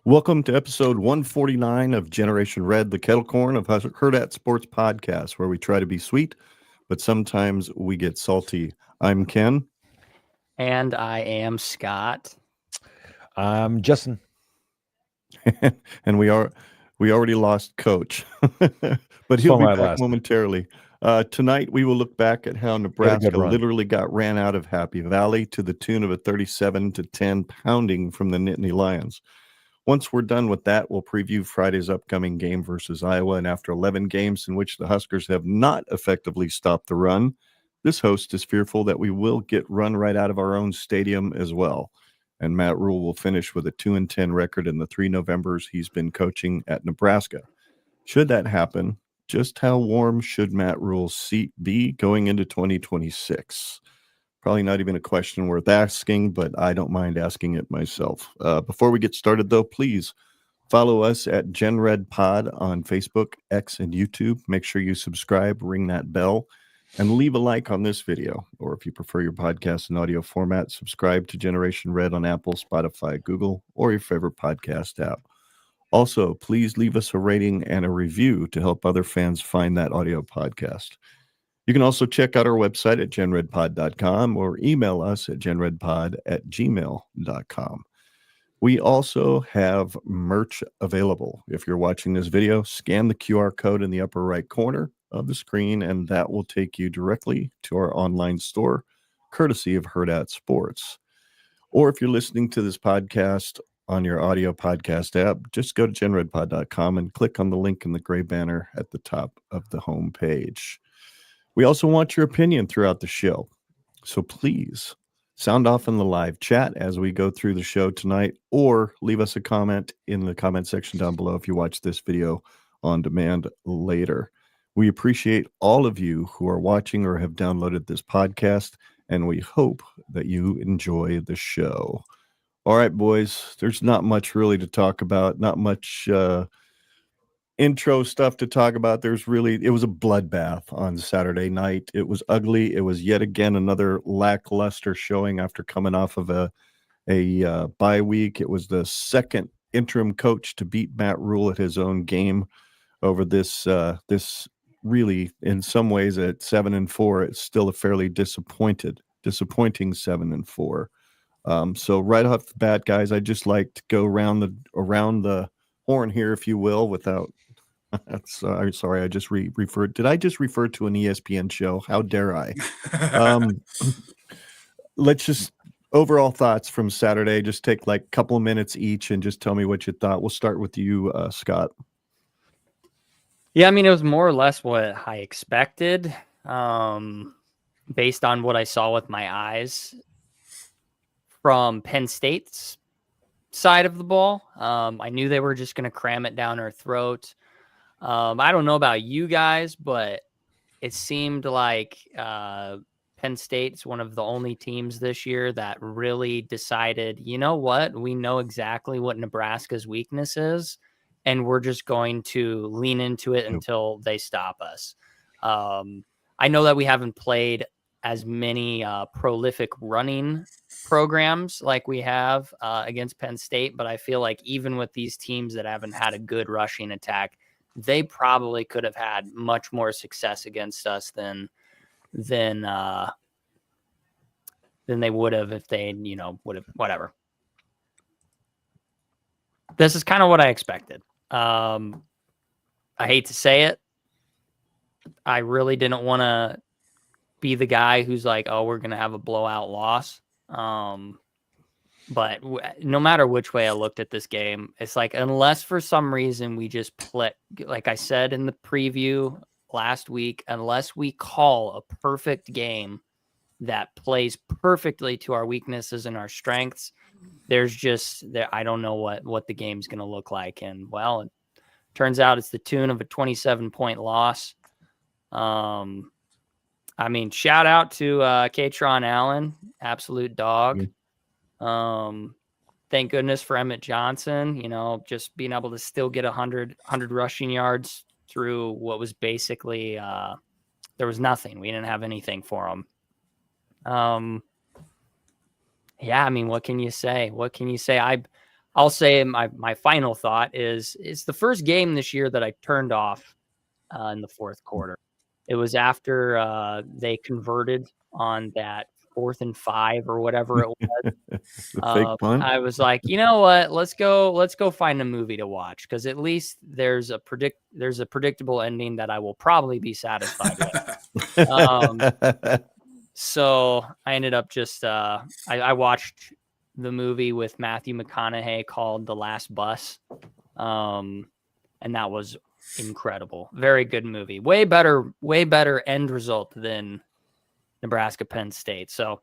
Welcome to episode 149 of Generation Red, the kettle corn of Husker Sports Podcast, where we try to be sweet, but sometimes we get salty. I'm Ken. And I am Scott. I'm Justin. And we already lost Coach, but he'll be back momentarily. Tonight, we will look back at how Nebraska literally got ran out of Happy Valley to the tune of a 37-10 pounding from the Nittany Lions. Once we're done with that, we'll preview Friday's upcoming game versus Iowa. And after 11 games in which the Huskers have not effectively stopped the run, this host is fearful that we will get run right out of our own stadium as well. And Matt Rhule will finish with a 2-10 record in the 3 Novembers he's been coaching at Nebraska. Should that happen, just how warm should Matt Rhule's seat be going into 2026? Probably not even a question worth asking, but I don't mind asking it myself. Before we get started, though, please follow us at GenRedPod on Facebook, X, and YouTube. Make sure you subscribe, ring that bell, and leave a like on this video. Or if you prefer your podcast in audio format, subscribe to Generation Red on Apple, Spotify, Google, or your favorite podcast app. Also, please leave us a rating and a review to help other fans find that audio podcast. You can also check out our website at genredpod.com or email us at genredpod@gmail.com. We also have merch available. If you're watching this video, scan the QR code in the upper right corner of the screen, and that will take you directly to our online store, courtesy of Herd Sports. Or if you're listening to this podcast on your audio podcast app, just go to genredpod.com and click on the link in the gray banner at the top of the home page. We also want your opinion throughout the show, so please sound off in the live chat as we go through the show tonight, or leave us a comment in the comment section down below if you watch this video on demand later. We appreciate all of you who are watching or have downloaded this podcast, and we hope that you enjoy the show. All right, boys, there's not much really to talk about, not much intro stuff to talk about. It was a bloodbath on Saturday night. It was ugly. It was yet again another lackluster showing after coming off of a bye week. It was the second interim coach to beat Matt Rhule at his own game over this really, in some ways, at 7-4. It's still a fairly disappointing 7-4. So right off the bat, guys, I'd just like to go around the horn here, if you will, without. I'm sorry, I just referred. Did I just refer to an ESPN show? How dare I? Let's just overall thoughts from Saturday. Just take like a couple of minutes each and just tell me what you thought. We'll start with you, Scott. Yeah, I mean, it was more or less what I expected, based on what I saw with my eyes from Penn State's side of the ball. I knew they were just going to cram it down our throat. I don't know about you guys, but it seemed like Penn State's one of the only teams this year that really decided, you know what, we know exactly what Nebraska's weakness is, and we're just going to lean into it until they stop us. I know that we haven't played as many prolific running programs like we have against Penn State, but I feel like even with these teams that haven't had a good rushing attack, they probably could have had much more success against us than they would have if they, would have, whatever. This is kind of what I expected. I hate to say it. I really didn't want to be the guy who's like, oh, we're going to have a blowout loss. But no matter which way I looked at this game, it's like, unless for some reason we just play, like I said in the preview last week, unless we call a perfect game that plays perfectly to our weaknesses and our strengths, I don't know what the game's going to look like. And well, it turns out it's the tune of a 27-point loss. I mean, shout out to Katron Allen, absolute dog. Thank goodness for Emmett Johnson, just being able to still get 100 rushing yards through what was basically there was nothing. We didn't have anything for him. Yeah, I mean, what can you say? I'll say my final thought is it's the first game this year that I turned off in the fourth quarter. It was after they converted on that 4th and 5 or whatever it was. The fake punt. I was like, you know what? Let's go find a movie to watch, because at least there's a predictable ending that I will probably be satisfied with. So I ended up just I watched the movie with Matthew McConaughey called The Last Bus, and that was incredible. Very good movie. Way better end result than Nebraska Penn State. So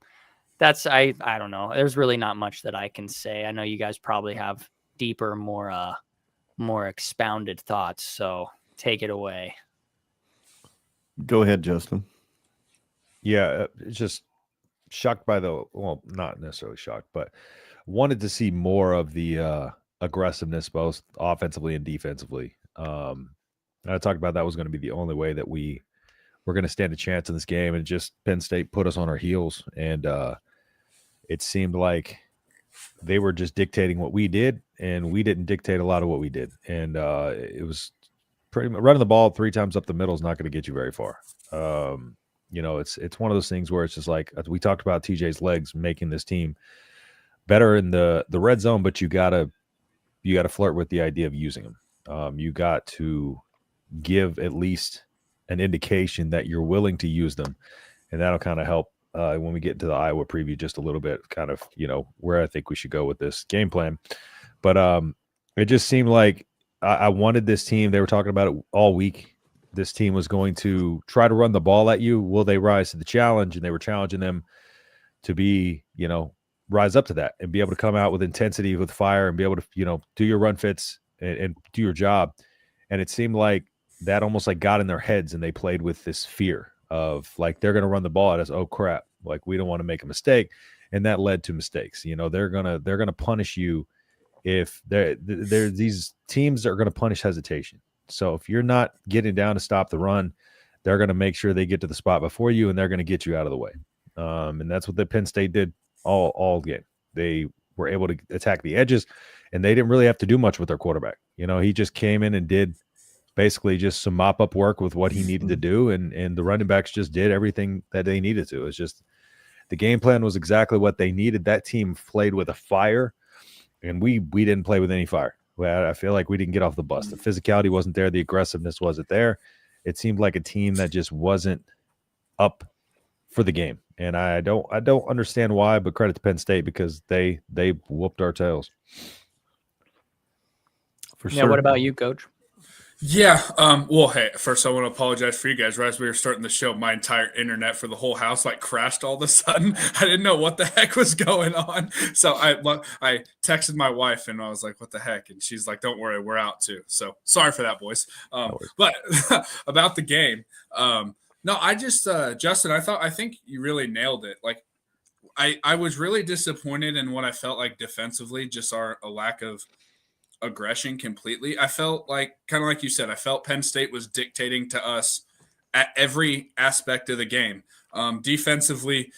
that's I don't know. There's really not much that I can say. I know you guys probably have deeper, more expounded thoughts. So take it away. Go ahead, Justin. Yeah, it's just shocked by not necessarily shocked, but wanted to see more of the aggressiveness, both offensively and defensively. I talked about that was going to be the only way that we were going to stand a chance in this game, and just Penn State put us on our heels, and it seemed like they were just dictating what we did, and we didn't dictate a lot of what we did, and it was pretty much running the ball 3 times up the middle is not going to get you very far. It's one of those things where it's just like we talked about TJ's legs making this team better in the red zone, but you gotta flirt with the idea of using them. You got to give at least an indication that you're willing to use them, and that'll kind of help when we get into the Iowa preview just a little bit, kind of where I think we should go with this game plan. But it just seemed like I wanted this team. They were talking about it all week. This team was going to try to run the ball at you. Will they rise to the challenge? And they were challenging them to be, rise up to that and be able to come out with intensity, with fire, and be able to, do your run fits and do your job. And it seemed like that almost like got in their heads, and they played with this fear of like, they're going to run the ball at us. Oh crap. Like, we don't want to make a mistake. And that led to mistakes. They're going to punish you if they're these teams are going to punish hesitation. So if you're not getting down to stop the run, they're going to make sure they get to the spot before you, and they're going to get you out of the way. And that's what the Penn State did all game. They were able to attack the edges, and they didn't really have to do much with their quarterback. He just came in and did basically just some mop-up work with what he needed to do, and the running backs just did everything that they needed to. It's just the game plan was exactly what they needed. That team played with a fire, and we didn't play with any fire. I feel like we didn't get off the bus. The physicality wasn't there. The aggressiveness wasn't there. It seemed like a team that just wasn't up for the game. And I don't understand why, but credit to Penn State, because they whooped our tails. For sure. What about you, Coach? Yeah. Well, hey, first I want to apologize for you guys. Right as we were starting the show, my entire internet for the whole house crashed all of a sudden. I didn't know what the heck was going on. So I texted my wife and I was like, what the heck? And she's like, don't worry, we're out too. So sorry for that, boys. But about the game. No, I just, Justin, I think you really nailed it. Like, I was really disappointed in what I felt like defensively, just a lack of aggression completely. I felt like, kind of like you said, I felt Penn State was dictating to us at every aspect of the game. Defensively,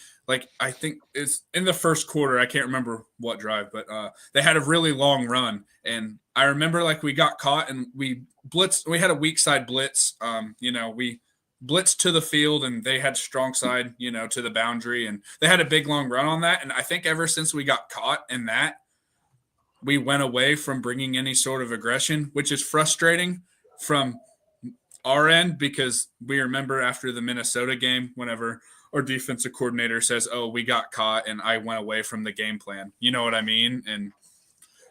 I think it's in the first quarter, I can't remember what drive, but they had a really long run. And I remember we got caught and we blitzed. We had a weak side blitz. We blitzed to the field and they had strong side, to the boundary. And they had a big long run on that. And I think ever since we got caught in that, we went away from bringing any sort of aggression, which is frustrating from our end, because we remember after the Minnesota game, whenever our defensive coordinator says, oh, we got caught and I went away from the game plan. You know what I mean? And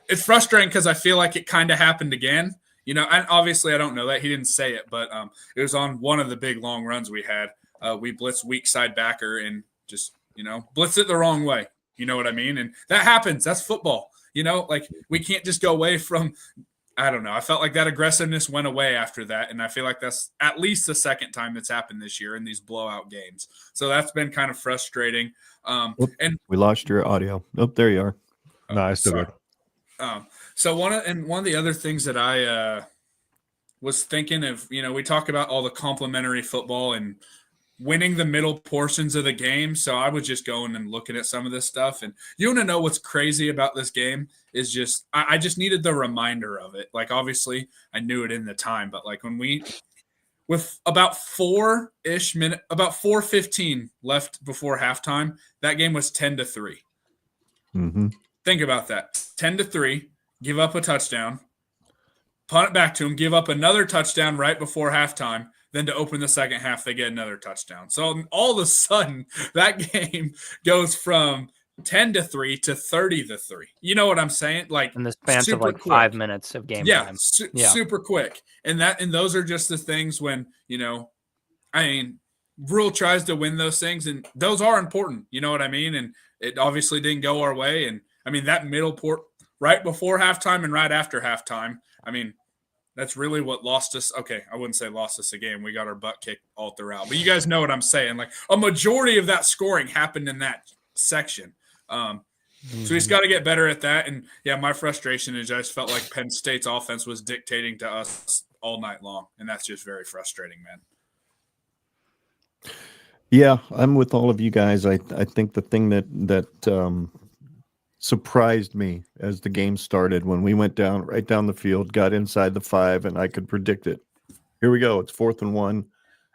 it's frustrating because I feel like it kind of happened again. And obviously I don't know that. He didn't say it, but it was on one of the big long runs we had. We blitzed weak side backer and just, blitzed it the wrong way. You know what I mean? And that happens. That's football. We can't just go away from, I don't know. I felt like that aggressiveness went away after that. And I feel like that's at least the second time that's happened this year in these blowout games. So that's been kind of frustrating. And we lost your audio. Oh, there you are. Nice. So one of the other things that I was thinking of, we talk about all the complimentary football and winning the middle portions of the game. So I was just going and looking at some of this stuff. And you want to know what's crazy about this game is just I just needed the reminder of it. Like, obviously, I knew it in the time, but like with about 4-ish minutes, about 4:15 left before halftime, that game was 10-3. Mm-hmm. Think about that. 10-3, give up a touchdown, punt it back to them, give up another touchdown right before halftime. Then to open the second half, they get another touchdown. So all of a sudden, that game goes from 10-3 to 30-3. You know what I'm saying? Like, in the span of like quick. 5 minutes of game time. Super quick. And those are just the things when, Rhule tries to win those things, and those are important. You know what I mean? And it obviously didn't go our way. And that middle port right before halftime and right after halftime, that's really what lost us. Okay, I wouldn't say lost us a game. We got our butt kicked all throughout. But you guys know what I'm saying. Like, a majority of that scoring happened in that section. So he's got to get better at that. And, yeah, my frustration is I just felt like Penn State's offense was dictating to us all night long. And that's just very frustrating, man. Yeah, I'm with all of you guys. I think the thing that surprised me as the game started, when we went right down the field, got inside the 5, and I could predict it. Here we go. It's 4th and 1.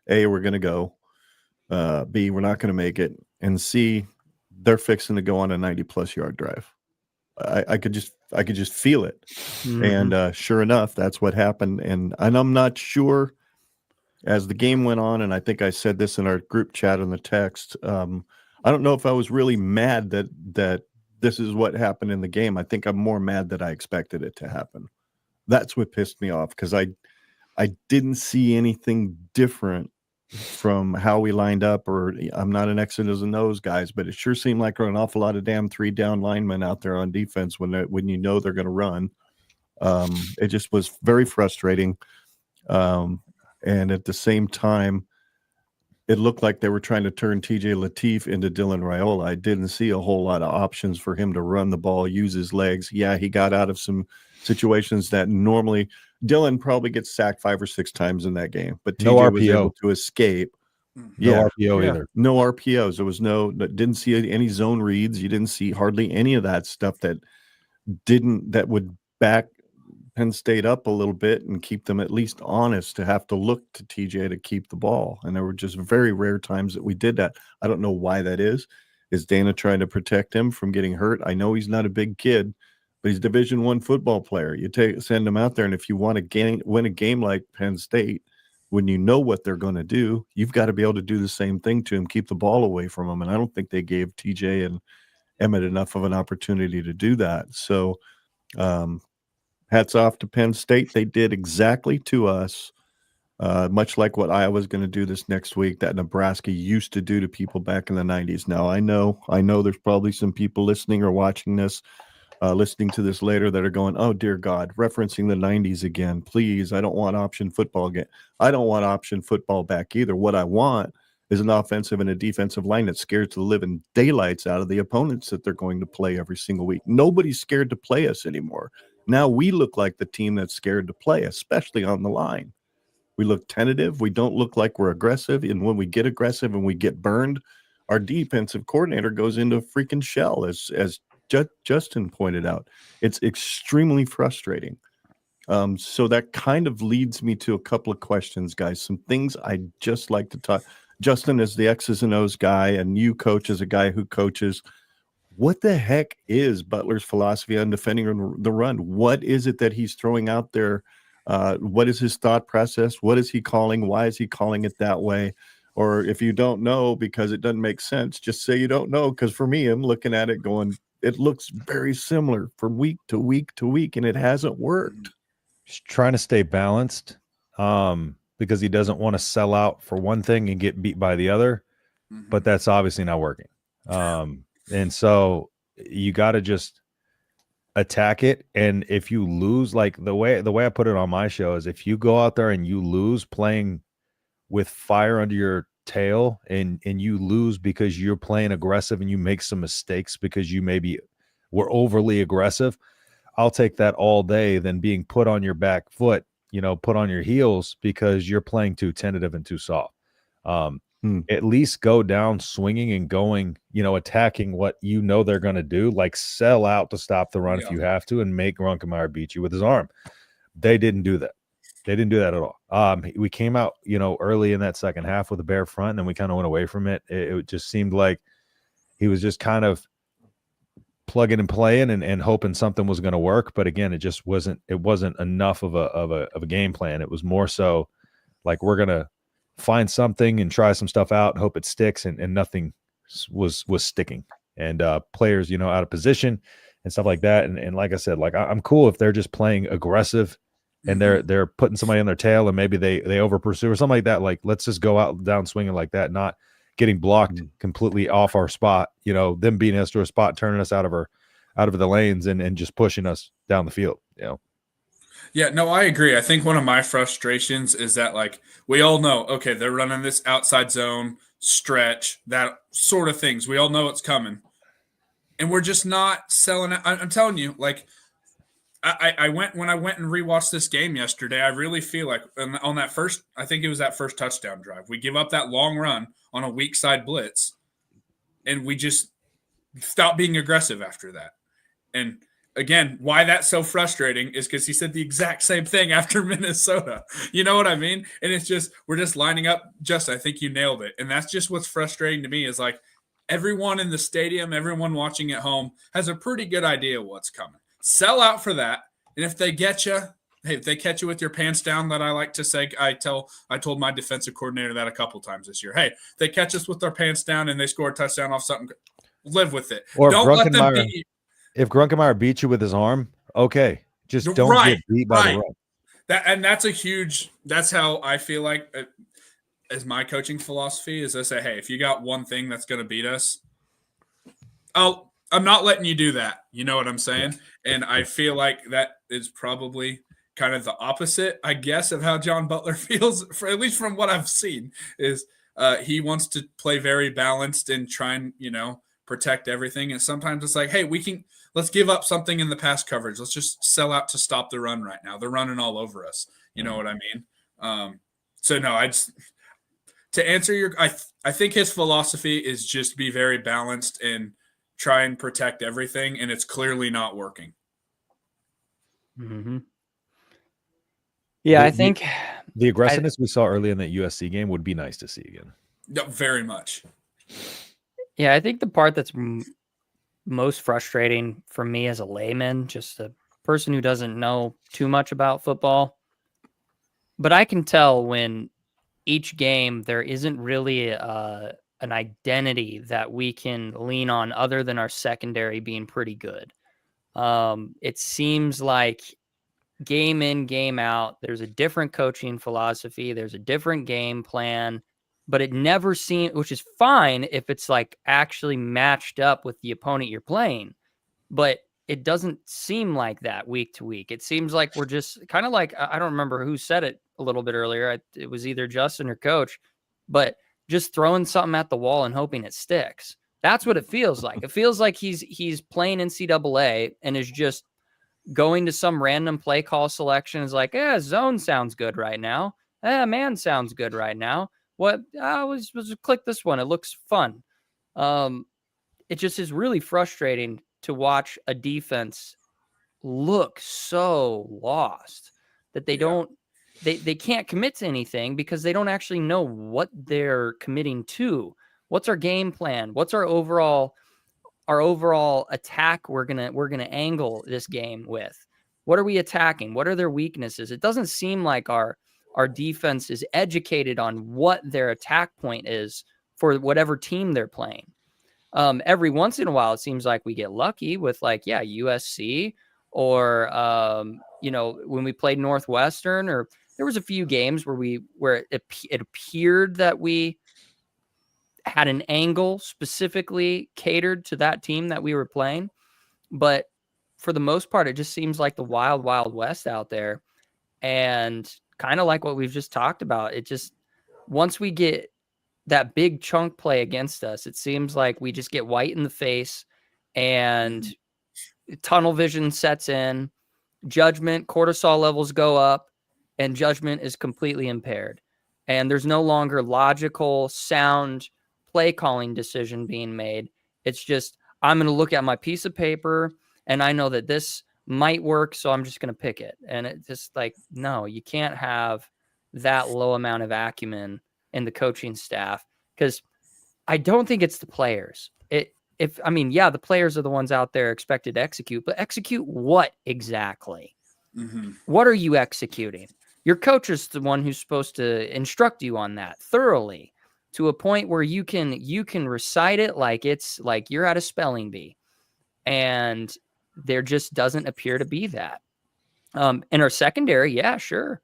A, we're going to go. B, we're not going to make it. And C, they're fixing to go on a 90-plus yard drive. I could just feel it. Mm-hmm. And sure enough, that's what happened. And I'm not sure, as the game went on, and I think I said this in our group chat in the text, I don't know if I was really mad that this is what happened in the game. I think I'm more mad that I expected it to happen. That's what pissed me off, because I didn't see anything different from how we lined up. Or I'm not an X's and O's guys, but it sure seemed like there were an awful lot of damn 3-down linemen out there on defense when you know they're going to run. It just was very frustrating. And at the same time, it looked like they were trying to turn TJ Lateef into Dylan Rhule. I didn't see a whole lot of options for him to run the ball, use his legs. Yeah, he got out of some situations that normally Dylan probably gets sacked 5 or 6 times in that game, but TJ was able to escape. No RPO either. No RPOs. There was didn't see any zone reads. You didn't see hardly any of that stuff that would back Penn State up a little bit and keep them at least honest to have to look to TJ to keep the ball. And there were just very rare times that we did that. I don't know why that is. Is Dana trying to protect him from getting hurt? I know he's not a big kid, but he's a Division I football player. You send him out there, and if you want to win a game like Penn State, when you know what they're going to do, you've got to be able to do the same thing to him, keep the ball away from him. And I don't think they gave TJ and Emmett enough of an opportunity to do that. So, hats off to Penn State. They did exactly to us, much like what Iowa's going to do this next week, that Nebraska used to do to people back in the 90s. Now, I know there's probably some people listening or watching this, listening to this later, that are going, oh, dear God, referencing the 90s again. Please, I don't want option football again. I don't want option football back either. What I want is an offensive and a defensive line that scares the living daylights out of the opponents that they're going to play every single week. Nobody's scared to play us anymore. Now we look like the team that's scared to play, especially on the line. We look tentative. We don't look like we're aggressive. And when we get aggressive and we get burned, our defensive coordinator goes into a freaking shell, as Justin pointed out. It's extremely frustrating. So that kind of leads me to a couple of questions, guys. Some things I'd just like to talk. Justin is the X's and O's guy, and you, Coach, as a guy who coaches. What the heck is Butler's philosophy on defending the run? What is it that he's throwing out there? What is his thought process? What is he calling? Why is he calling it that way? Or if you don't know because it doesn't make sense, just say you don't know. Because for me, I'm looking at it going, it looks very similar from week to week to week, and it hasn't worked. He's trying to stay balanced because he doesn't want to sell out for one thing and get beat by the other, but that's obviously not working. And so you got to just attack it. And if you lose, like the way I put it on my show is, if you go out there and you lose playing with fire under your tail, and you lose because you're playing aggressive and you make some mistakes because you maybe were overly aggressive, I'll take that all day than being put on your back foot, put on your heels because you're playing too tentative and too soft. at least go down swinging and going, attacking what they're going to do, like sell out to stop the run if you have to and make Runkemeyer beat you with his arm. They didn't do that. They didn't do that at all. We came out, early in that second half with a bare front, and then we kind of went away from it. It just seemed like he was just kind of plugging and playing and hoping something was going to work. But again, it just wasn't enough of a game plan. It was more so like, we're going to find something and try some stuff out and hope it sticks, and nothing was sticking. And players, out of position and stuff like that. And like I said, like, I'm cool if they're just playing aggressive and they're putting somebody on their tail and maybe they over pursue or something like that. Like, let's just go out down swinging like that, not getting blocked completely off our spot, them beating us to a spot, turning us out of the lanes and just pushing us down the field, Yeah, no, I agree. I think one of my frustrations is that, like, we all know, okay, they're running this outside zone stretch, that sort of things. We all know it's coming. And we're just not selling it. I'm telling you, like, when I went and rewatched this game yesterday, I really feel like on that first, I think it was that first touchdown drive, we give up that long run on a weak side blitz, and we just stop being aggressive after that. And again, why that's so frustrating is because he said the exact same thing after Minnesota. You know what I mean? And it's just, we're just lining up. I think you nailed it. And that's just what's frustrating to me is, like, everyone in the stadium, everyone watching at home has a pretty good idea what's coming. Sell out for that. And if they get you, hey, if they catch you with your pants down, that I like to say, I told my defensive coordinator that a couple times this year. Hey, if they catch us with our pants down and they score a touchdown off something, live with it. Or don't let them beat you. If Grunkemeyer beat you with his arm, okay, just don't get beat by the run. That's how I feel like, as my coaching philosophy is, I say, hey, if you got one thing that's going to beat us, I'm not letting you do that. You know what I'm saying? And I feel like that is probably kind of the opposite, I guess, of how John Butler feels, at least from what I've seen, is he wants to play very balanced and try and, protect everything. And sometimes it's like, hey, let's give up something in the pass coverage. Let's just sell out to stop the run right now. They're running all over us. You know what I mean? So no, to answer I think his philosophy is just be very balanced and try and protect everything. And it's clearly not working. Mm-hmm. Yeah, I think the aggressiveness we saw early in that USC game would be nice to see again. No, very much. Yeah, I think the part that's most frustrating for me as a layman, just a person who doesn't know too much about football, but I can tell when each game there isn't really an identity that we can lean on other than our secondary being pretty good. It seems like game in, game out, there's a different coaching philosophy, there's a different game plan, but it never seems, which is fine if it's like actually matched up with the opponent you're playing, but it doesn't seem like that week to week. It seems like we're just kind of like, I don't remember who said it a little bit earlier. It was either Justin or Coach, but just throwing something at the wall and hoping it sticks. That's what it feels like. It feels like he's playing NCAA and is just going to some random play call selection. Is like, zone sounds good right now. Man sounds good right now. What? Was click this one. It looks fun. It just is really frustrating to watch a defense look so lost that they don't. They can't commit to anything because they don't actually know what they're committing to. What's our game plan? What's our overall attack we're gonna angle this game with? What are we attacking? What are their weaknesses? It doesn't seem like our defense is educated on what their attack point is for whatever team they're playing. Every once in a while, it seems like we get lucky with USC or when we played Northwestern, or there was a few games where it appeared that we had an angle specifically catered to that team that we were playing. But for the most part, it just seems like the wild, wild west out there. And kind of like what we've just talked about, it just, once we get that big chunk play against us, it seems like we just get white in the face and tunnel vision sets in, judgment, cortisol levels go up, and judgment is completely impaired. and there's no longer logical, sound play calling decision being made. It's just, I'm going to look at my piece of paper and I know that this might work, so I'm just going to pick it. And it's just like, no, you can't have that low amount of acumen in the coaching staff, because I don't think it's the players. The players are the ones out there expected to execute, but execute what exactly? Mm-hmm. What are you executing? Your coach is the one who's supposed to instruct you on that thoroughly, to a point where you can recite it like it's like you're at a spelling bee. And there just doesn't appear to be that. In our secondary, yeah, sure.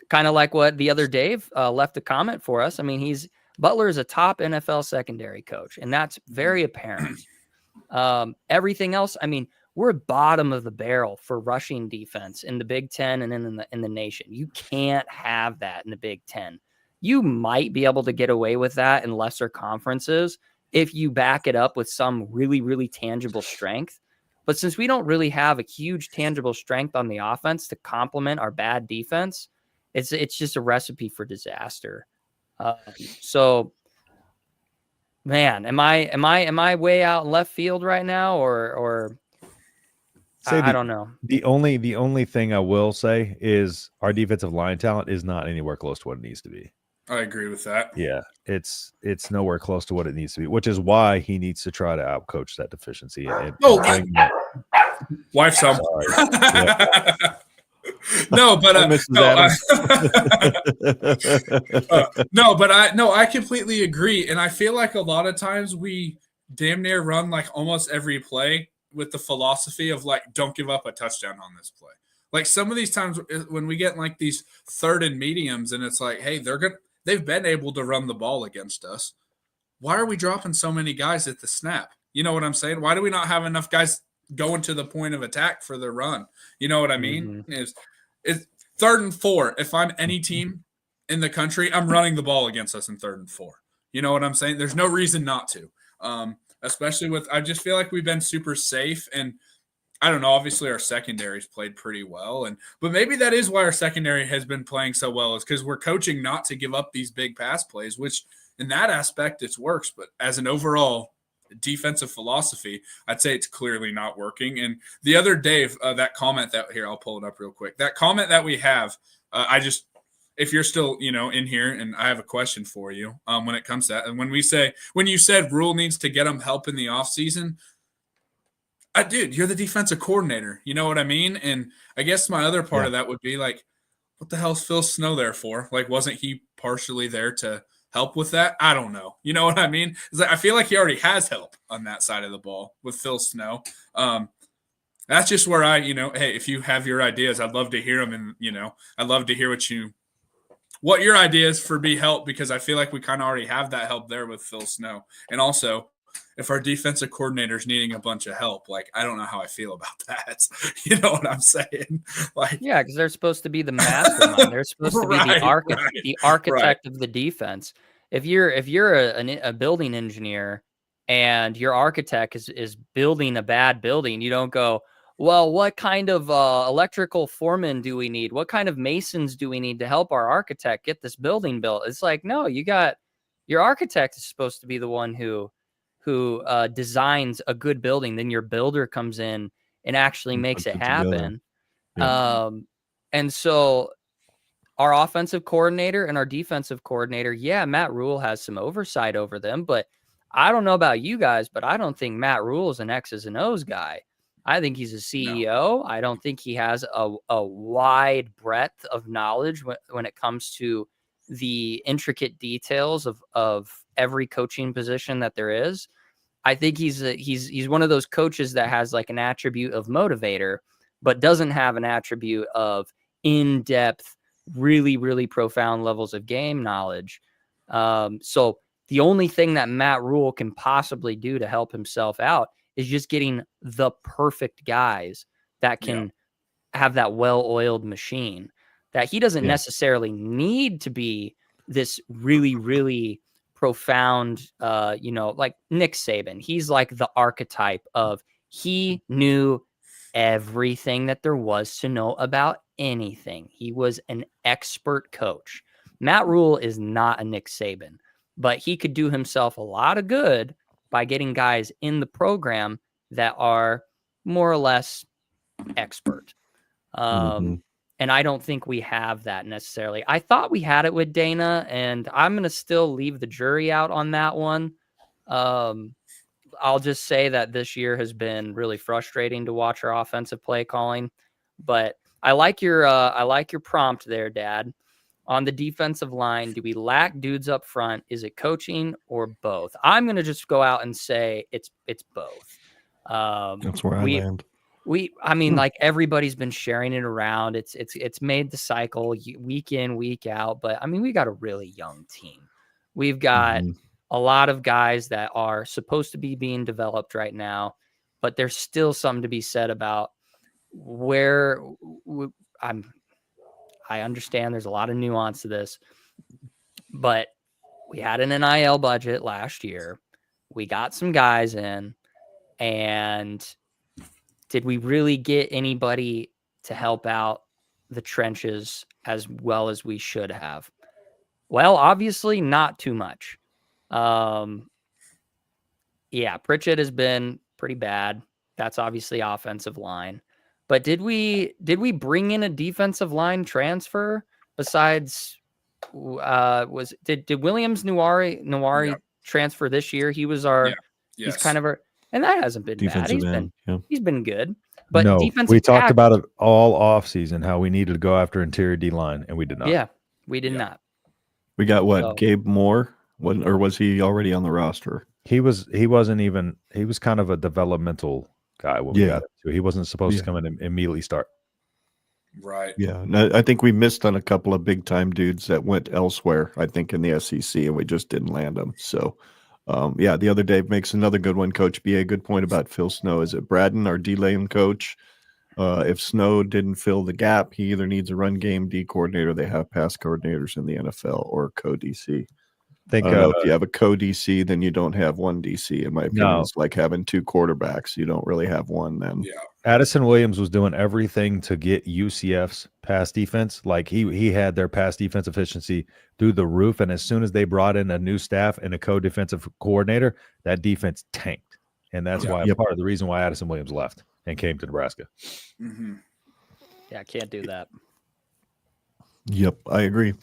Kind of like what the other Dave left a comment for us. I mean, Butler is a top NFL secondary coach, and that's very apparent. Everything else, I mean, we're bottom of the barrel for rushing defense in the Big Ten and in the nation. You can't have that in the Big Ten. You might be able to get away with that in lesser conferences if you back it up with some really, really tangible strength. But since we don't really have a huge tangible strength on the offense to complement our bad defense, it's just a recipe for disaster. So, man, am I way out in left field right now, or I don't know. The only thing I will say is our defensive line talent is not anywhere close to what it needs to be. I agree with that. Yeah, it's nowhere close to what it needs to be, which is why he needs to try to outcoach that deficiency. Wife some. Yeah. No, but I completely agree, and I feel like a lot of times we damn near run like almost every play with the philosophy of like, don't give up a touchdown on this play. Like some of these times when we get like these third and mediums, and it's like, hey, they've been able to run the ball against us. Why are we dropping so many guys at the snap? You know what I'm saying? Why do we not have enough guys going to the point of attack for the run? You know what I mean? Mm-hmm. It's 3rd and 4. If I'm any team in the country, I'm running the ball against us in 3rd and 4. You know what I'm saying? There's no reason not to. Especially I just feel like we've been super safe, and I don't know, obviously our secondary's played pretty well, but maybe that is why our secondary has been playing so well, is because we're coaching not to give up these big pass plays, which in that aspect it works, but as an overall defensive philosophy, I'd say it's clearly not working. And the other day, that comment here, I'll pull it up real quick. That comment that we have, if you're still, in here, and I have a question for you when it comes to that. And when you said Rhule needs to get him help in the offseason, dude, you're the defensive coordinator. You know what I mean? And I guess my other part of that would be like, what the hell's Phil Snow there for? Like, wasn't he partially there to help with that? I don't know. You know what I mean? It's like, I feel like he already has help on that side of the ball with Phil Snow. That's just where hey, if you have your ideas, I'd love to hear them. And, I'd love to hear what your ideas for be help, because I feel like we kind of already have that help there with Phil Snow. And also, if our defensive coordinator's needing a bunch of help, like, I don't know how I feel about that. You know what I'm saying? Like, yeah, because they're supposed to be the mastermind. They're supposed to be the architect of the defense. If you're a building engineer and your architect is building a bad building, you don't go, well, what kind of electrical foreman do we need? What kind of masons do we need to help our architect get this building built? It's like, no, your architect is supposed to be the one who designs a good building. Then your builder comes in and actually makes it happen. Yeah. And so our offensive coordinator and our defensive coordinator, Matt Rhule has some oversight over them, but I don't know about you guys, but I don't think Matt Rhule is an X's and O's guy. I think he's a CEO. No. I don't think he has a wide breadth of knowledge when it comes to the intricate details of every coaching position that there is. I think he's one of those coaches that has like an attribute of motivator, but doesn't have an attribute of in-depth, really, really profound levels of game knowledge. So the only thing that Matt Rhule can possibly do to help himself out is just getting the perfect guys that can have that well-oiled machine, that he doesn't necessarily need to be this really, really profound, like Nick Saban. He's like the archetype of, he knew everything that there was to know about anything. He was an expert coach. Matt Rhule is not a Nick Saban, but he could do himself a lot of good by getting guys in the program that are more or less expert. And I don't think we have that necessarily. I thought we had it with Dana, and I'm going to still leave the jury out on that one. I'll just say that this year has been really frustrating to watch our offensive play calling, but I like your prompt there, Dad. On the defensive line, do we lack dudes up front? Is it coaching or both? I'm going to just go out and say it's both. That's where I land. Like everybody's been sharing it around. It's made the cycle week in, week out. But I mean, we got a really young team. We've got a lot of guys that are supposed to be being developed right now, but there's still something to be said about where I understand there's a lot of nuance to this, but we had an NIL budget last year. We got some guys in, and did we really get anybody to help out the trenches as well as we should have? Well, obviously not too much. Pritchett has been pretty bad. That's obviously offensive line. But did we bring in a defensive line transfer besides did Williams Nuwari transfer this year? He was he's kind of and that hasn't been defensive bad. end, He's been good. But no, defensive we talked about it all off season, how we needed to go after interior D line, and we did not. Yeah, we did not. We got Gabe Moore, or was he already on the roster? He wasn't even. He was kind of a developmental guy when we got him to. He wasn't supposed to come in and immediately start. Right. Yeah. No, I think we missed on a couple of big time dudes that went elsewhere, I think in the SEC, and we just didn't land them. So, the other day makes another good one, Coach B. A good point about Phil Snow. Is it Braden, our D-lane coach? If Snow didn't fill the gap, he either needs a run game D coordinator. They have pass coordinators in the NFL, or co-DC. If you have a co-DC, then you don't have one DC. In my opinion, it's like having two quarterbacks. You don't really have one then. Yeah. Addison Williams was doing everything to get UCF's pass defense. Like he had their pass defense efficiency through the roof. And as soon as they brought in a new staff and a co-defensive coordinator, that defense tanked. And that's why part of the reason why Addison Williams left and came to Nebraska. Mm-hmm. Yeah, I can't do that. Yep, I agree.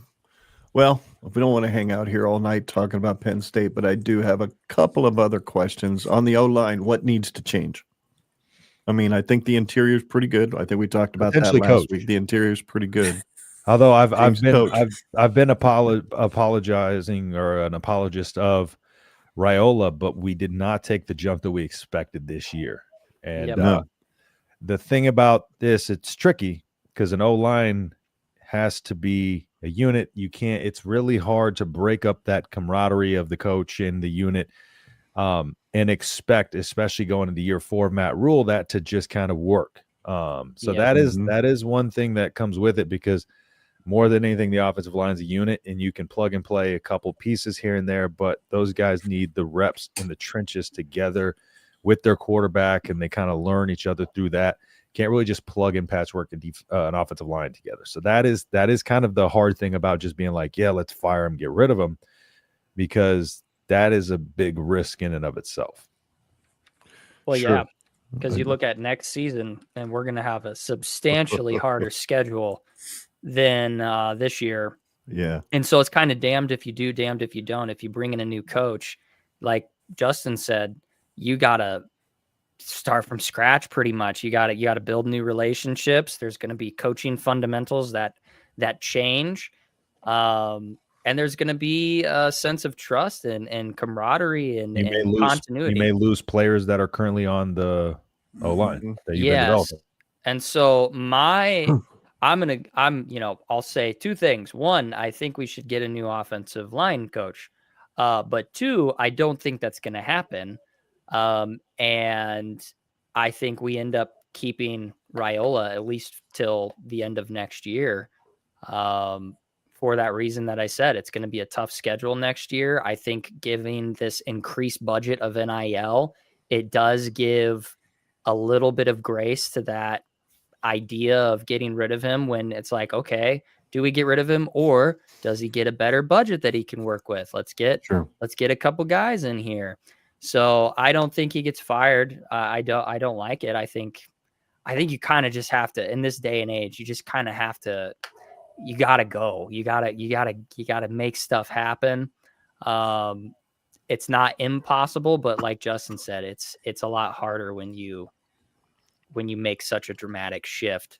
Well, we don't want to hang out here all night talking about Penn State, but I do have a couple of other questions on the O-line. What needs to change? I mean, I think the interior is pretty good. I think we talked about that last week. The interior is pretty good. Although I've been apologizing or an apologist of Rhule, but we did not take the jump that we expected this year. And the thing about this, it's tricky because an O-line has to be a unit. You can't. It's really hard to break up that camaraderie of the coach and the unit, and expect, especially going into year 4 of Matt Rhule, that to just kind of work. That is one thing that comes with it, because more than anything, the offensive line is a unit, and you can plug and play a couple pieces here and there, but those guys need the reps in the trenches together with their quarterback, and they kind of learn each other through that. Can't really just plug in patchwork an offensive line together. So that is kind of the hard thing about just being like, yeah, let's fire him, get rid of him, because that is a big risk in and of itself. Well, yeah, because you look at next season, and we're going to have a substantially harder schedule than this year. Yeah. And so it's kind of damned if you do, damned if you don't. If you bring in a new coach, like Justin said, you got to start from scratch pretty much. You got to build new relationships. There's going to be coaching fundamentals that change. And there's going to be a sense of trust and camaraderie and continuity. You may lose players that are currently on the O-line that you've been developing. And so I'll say two things. One, I think we should get a new offensive line coach. But two, I don't think that's going to happen. And I think we end up keeping Rhule at least till the end of next year. For that reason that I said, it's going to be a tough schedule next year. I think giving this increased budget of NIL, it does give a little bit of grace to that idea of getting rid of him when it's like, okay, Do we get rid of him, or does he get a better budget that he can work with? Let's get a couple guys in here. So I don't think he gets fired. I don't like it. I think you kind of just have to, in this day and age, you just kind of have to, you got to go. You got to make stuff happen. It's not impossible, but like Justin said, it's a lot harder when you make such a dramatic shift.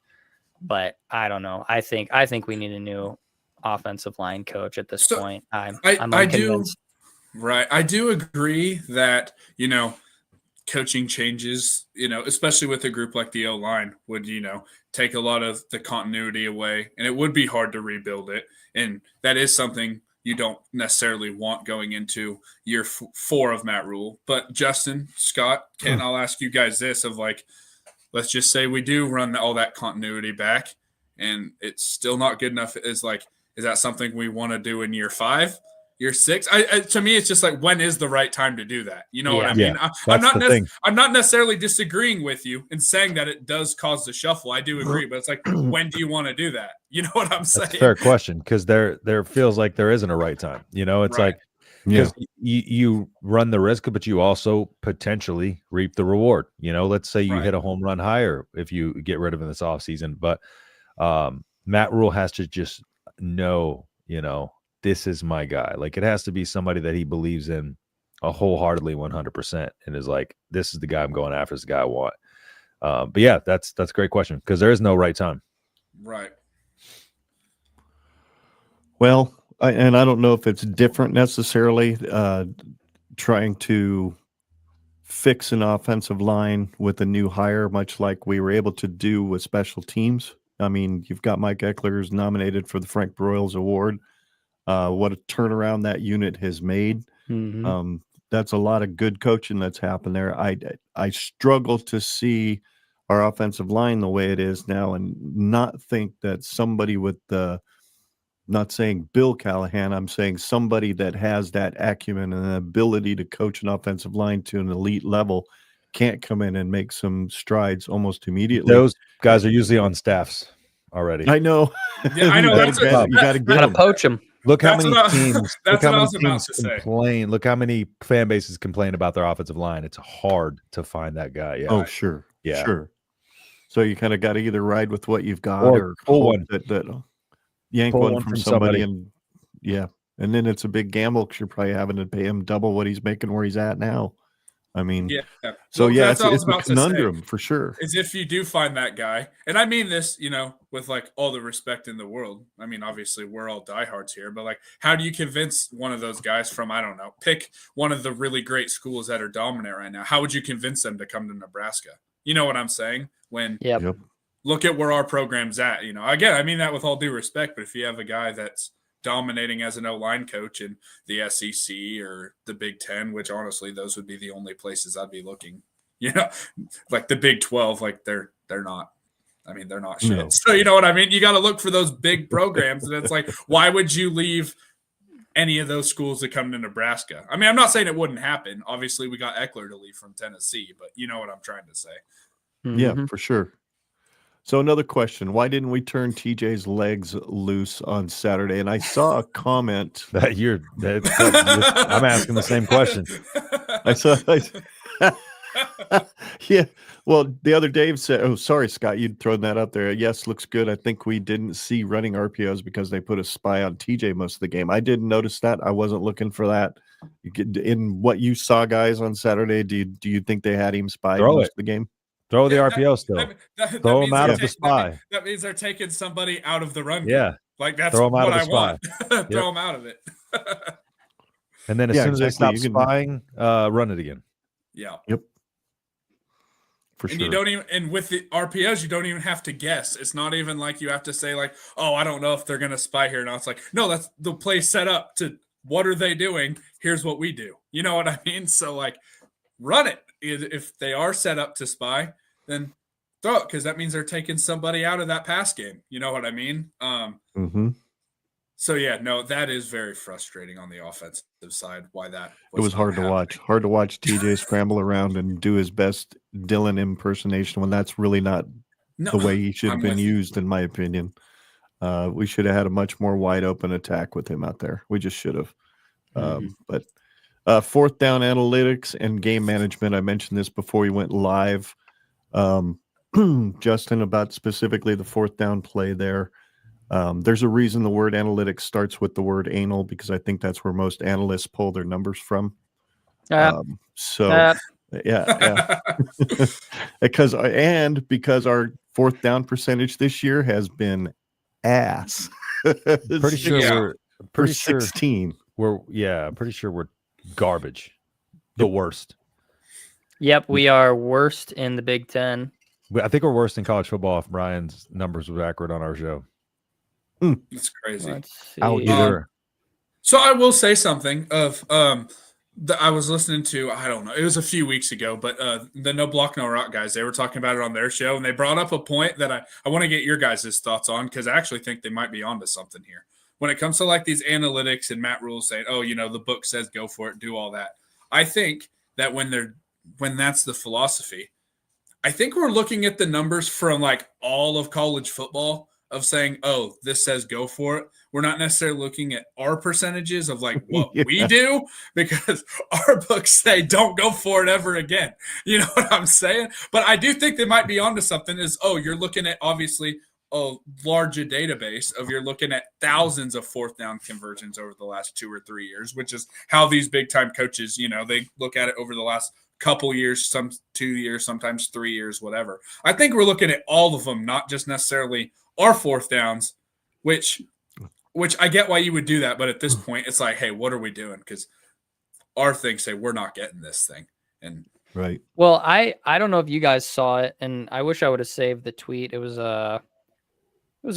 But I don't know. I think we need a new offensive line coach at this point. I'm unconvinced. I do agree that, coaching changes, especially with a group like the O-line would, take a lot of the continuity away, and it would be hard to rebuild it. And that is something you don't necessarily want going into year 4 of Matt Rhule. But Justin, Scott, Ken, I'll ask you guys this of let's just say we do run all that continuity back and it's still not good enough. Is that something we want to do in year 5, year 6? To me, it's just when is the right time to do that? You know what I mean? I'm not necessarily disagreeing with you and saying that it does cause the shuffle. I do agree, but it's when do you want to do that? You know what I'm saying? That's a fair question, because there feels like there isn't a right time. It's right. Because you run the risk, but you also potentially reap the reward. Let's say you hit a home run higher if you get rid of him this offseason. But Matt Rhule has to just know, this is my guy. It has to be somebody that he believes in wholeheartedly 100% and is this is the guy I'm going after, this is the guy I want. But yeah, that's a great question, because there is no right time. Right. Well, I don't know if it's different necessarily, trying to fix an offensive line with a new hire, much like we were able to do with special teams. I mean, you've got Mike Eckler, who's nominated for the Frank Broyles Award. What a turnaround that unit has made. Mm-hmm. That's a lot of good coaching that's happened there. I struggle to see our offensive line the way it is now and not think that somebody with the, not saying Bill Callahan, I'm saying somebody that has that acumen and the ability to coach an offensive line to an elite level can't come in and make some strides almost immediately. Those guys are usually on staffs already. I know. Yeah, I know. You got to poach them. Look how many teams. That's look what how I many was about teams to say. complain. Look how many fan bases complain about their offensive line. It's hard to find that guy. Yeah. Oh, sure. Yeah. Sure. So you kind of got to either ride with what you've got Or pull one. that yank Pull one from somebody. And and then it's a big gamble because you're probably having to pay him double what he's making where he's at now. I mean, So it's a conundrum for sure. Is if you do find that guy, and I mean this, with all the respect in the world. I mean, obviously we're all diehards here, but how do you convince one of those guys from, I don't know, pick one of the really great schools that are dominant right now? How would you convince them to come to Nebraska? You know what I'm saying? When look at where our program's at. Again, I mean that with all due respect, but if you have a guy that's dominating as an O-line coach in the SEC or the Big Ten, which honestly, those would be the only places I'd be looking, the Big 12, they're not, they're not shit. No. So you know what I mean? You got to look for those big programs. And it's why would you leave any of those schools to come to Nebraska? I mean, I'm not saying it wouldn't happen. Obviously we got Eckler to leave from Tennessee, but you know what I'm trying to say. Mm-hmm. Yeah, for sure. So another question, why didn't we turn TJ's legs loose on Saturday? And I saw a comment. I'm asking the same question. Yeah. Well, the other Dave said, oh, sorry, Scott, you'd thrown that up there. Yes, looks good. I think we didn't see running RPOs because they put a spy on TJ most of the game. I didn't notice that. I wasn't looking for that. In what you saw, guys, on Saturday, do you think they had him spied most of the game? Throw the RPO still. Throw them out of the spy. That means they're taking somebody out of the run game. Yeah. That's what I want. Throw them out of it. And then as soon as they stop spying, run it again. Yeah. Yep. For sure. And you don't even, and with the RPOs, you don't even have to guess. It's not even like you have to say oh, I don't know if they're going to spy here. Now it's no, that's the play set up to what are they doing? Here's what we do. You know what I mean? So run it. If they are set up to spy, then throw it, because that means they're taking somebody out of that pass game. You know what I mean? So that is very frustrating on the offensive side. Why that was hard to watch. Hard to watch TJ scramble around and do his best Dylan impersonation when that's really not the way he should have been used, in my opinion. We should have had a much more wide open attack with him out there. We just should have. But fourth down analytics and game management. I mentioned this before we went live. Justin, about specifically the fourth down play there. There's a reason the word analytics starts with the word anal, because I think that's where most analysts pull their numbers from. Yeah. because our fourth down percentage this year has been ass. Pretty sure we're 16. I'm pretty sure we're garbage. The worst. Yep, we are worst in the Big Ten. I think we're worse than college football if Brian's numbers were accurate on our show. That's crazy. So I will say something of I was listening to, I don't know, it was a few weeks ago, but the No Block No Rock guys, they were talking about it on their show, and they brought up a point that I want to get your guys' thoughts on, because I actually think they might be onto something here. When it comes to like these analytics and Matt Rhule saying, oh, the book says go for it, do all that. I think that when that's the philosophy, I think we're looking at the numbers from like all of college football of saying, oh, this says go for it. We're not necessarily looking at our percentages of like what we do, because our books say don't go for it ever again. You know what I'm saying? But I do think they might be onto something is, you're looking at obviously a larger database of you're looking at thousands of fourth down conversions over the last 2 or 3 years, which is how these big time coaches, they look at it over the last couple years, some 2 years, sometimes 3 years, whatever. I think we're looking at all of them, not just necessarily our fourth downs, which I get why you would do that. But at this point, it's like, hey, what are we doing? Because our things say we're not getting this thing. And right. Well, I don't know if you guys saw it, and I wish I would have saved the tweet. It was a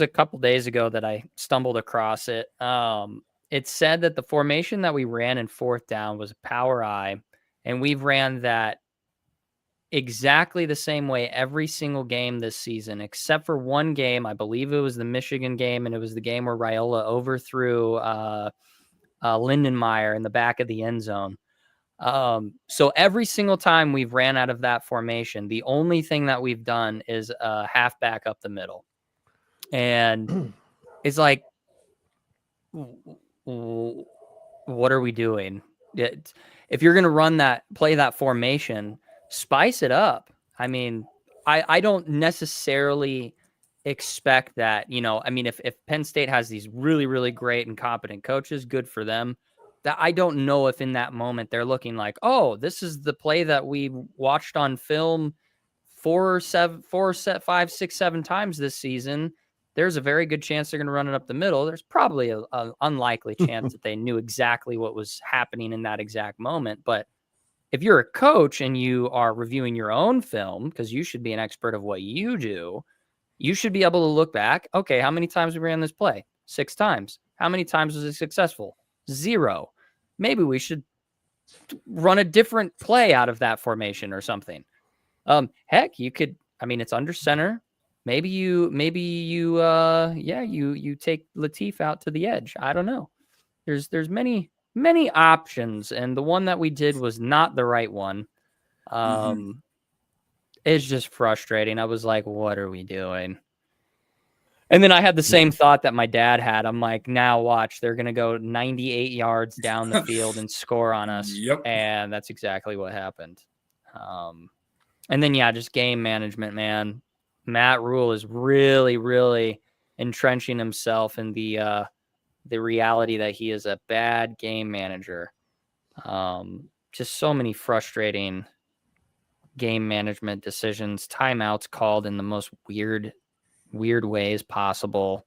couple days ago that I stumbled across it. It said that the formation that we ran in fourth down was a power I, and we've ran that exactly the same way every single game this season, except for one game. I believe it was the Michigan game, and it was the game where Rhule overthrew Lindenmeyer in the back of the end zone. So every single time we've ran out of that formation, the only thing that we've done is a halfback up the middle. And it's like, what are we doing? If you're going to play that formation, spice it up. I mean, I don't necessarily expect that, if Penn State has these really, really great and competent coaches, good for them. That I don't know if in that moment they're looking like, oh, this is the play that we watched on film 5, 6, 7 times this season. There's a very good chance they're going to run it up the middle. There's probably an unlikely chance that they knew exactly what was happening in that exact moment. But if you're a coach and you are reviewing your own film, because you should be an expert of what you do, you should be able to look back. Okay, how many times we ran this play? 6 times. How many times was it successful? 0. Maybe we should run a different play out of that formation or something. Heck, you could. I mean, it's under center. Maybe you take Lateef out to the edge. I don't know. There's many options, and the one that we did was not the right one. It's just frustrating. I was like, what are we doing? And then I had the same thought that my dad had. I'm like, now watch, they're going to go 98 yards down the field and score on us. Yep. And that's exactly what happened. And then, just game management, man. Matt Rhule is really, really entrenching himself in the reality that he is a bad game manager. Just so many frustrating game management decisions, timeouts called in the most weird ways possible.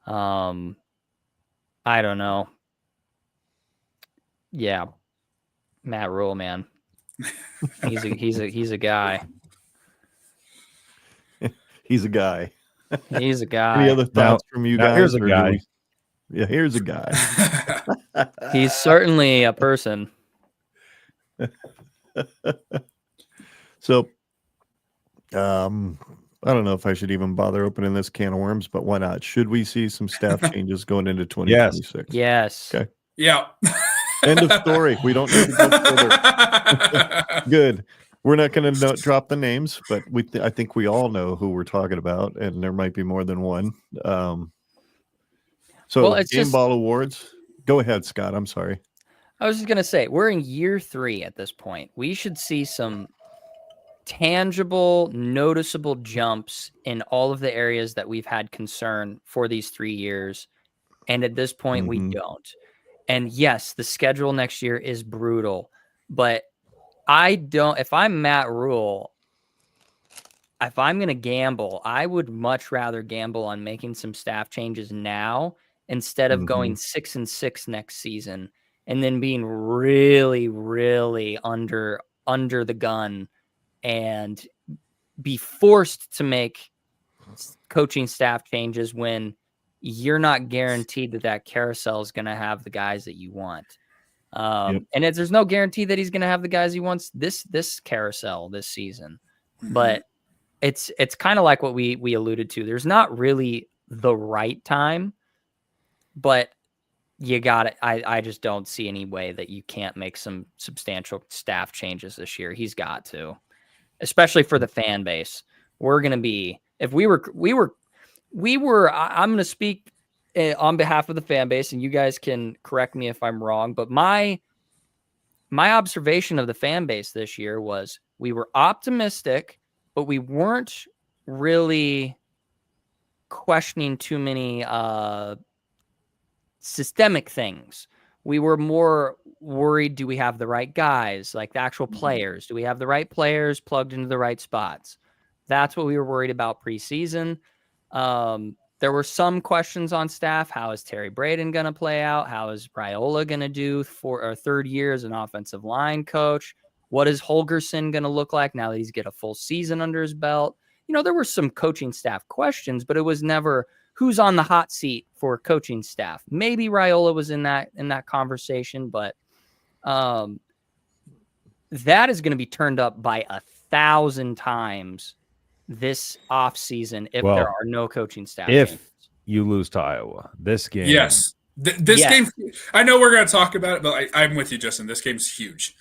I don't know. Yeah. Matt Rhule, man. He's a guy. He's a guy. He's a guy. Any other thoughts from you guys? Here's a guy. Yeah, here's a guy. He's certainly a person. So, I don't know if I should even bother opening this can of worms, but why not? Should we see some staff changes going into 2026? Yes. Okay. Yeah. End of story. We don't need to go further. Good. We're not going to drop the names, but I think we all know who we're talking about, and there might be more than one. So Well, it's game just- ball awards. Go ahead, Scott. I'm sorry. I was just going to say, we're in year 3 at this point. We should see some tangible, noticeable jumps in all of the areas that we've had concern for these 3 years. And at this point, we don't. And yes, the schedule next year is brutal, but if I'm Matt Rhule, if I'm going to gamble, I would much rather gamble on making some staff changes now instead of going 6-6 next season and then being really, really under the gun and be forced to make coaching staff changes when you're not guaranteed that carousel is going to have the guys that you want. And there's no guarantee that he's going to have the guys he wants this carousel this season. But it's kind of like what we alluded to. There's not really the right time, but you got it. I just don't see any way that you can't make some substantial staff changes this year. He's got to, especially for the fan base. We're going to be, if we were, I'm going to speak on behalf of the fan base, and you guys can correct me if I'm wrong, but my observation of the fan base this year was we were optimistic, but we weren't really questioning too many systemic things. We were more worried, do we have the right guys, like the actual players? Do we have the right players plugged into the right spots? That's what we were worried about preseason. There were some questions on staff. How is Terry Braden going to play out? How is Rhule going to do for our 3rd year as an offensive line coach? What is Holgorsen going to look like now that he's got a full season under his belt? There were some coaching staff questions, but it was never who's on the hot seat for coaching staff. Maybe Rhule was in that conversation, but that is going to be turned up by 1,000 times this offseason if there are no coaching staff. If you lose to Iowa, this game. Yes. This game, I know we're going to talk about it, but I'm with you, Justin. This game's huge.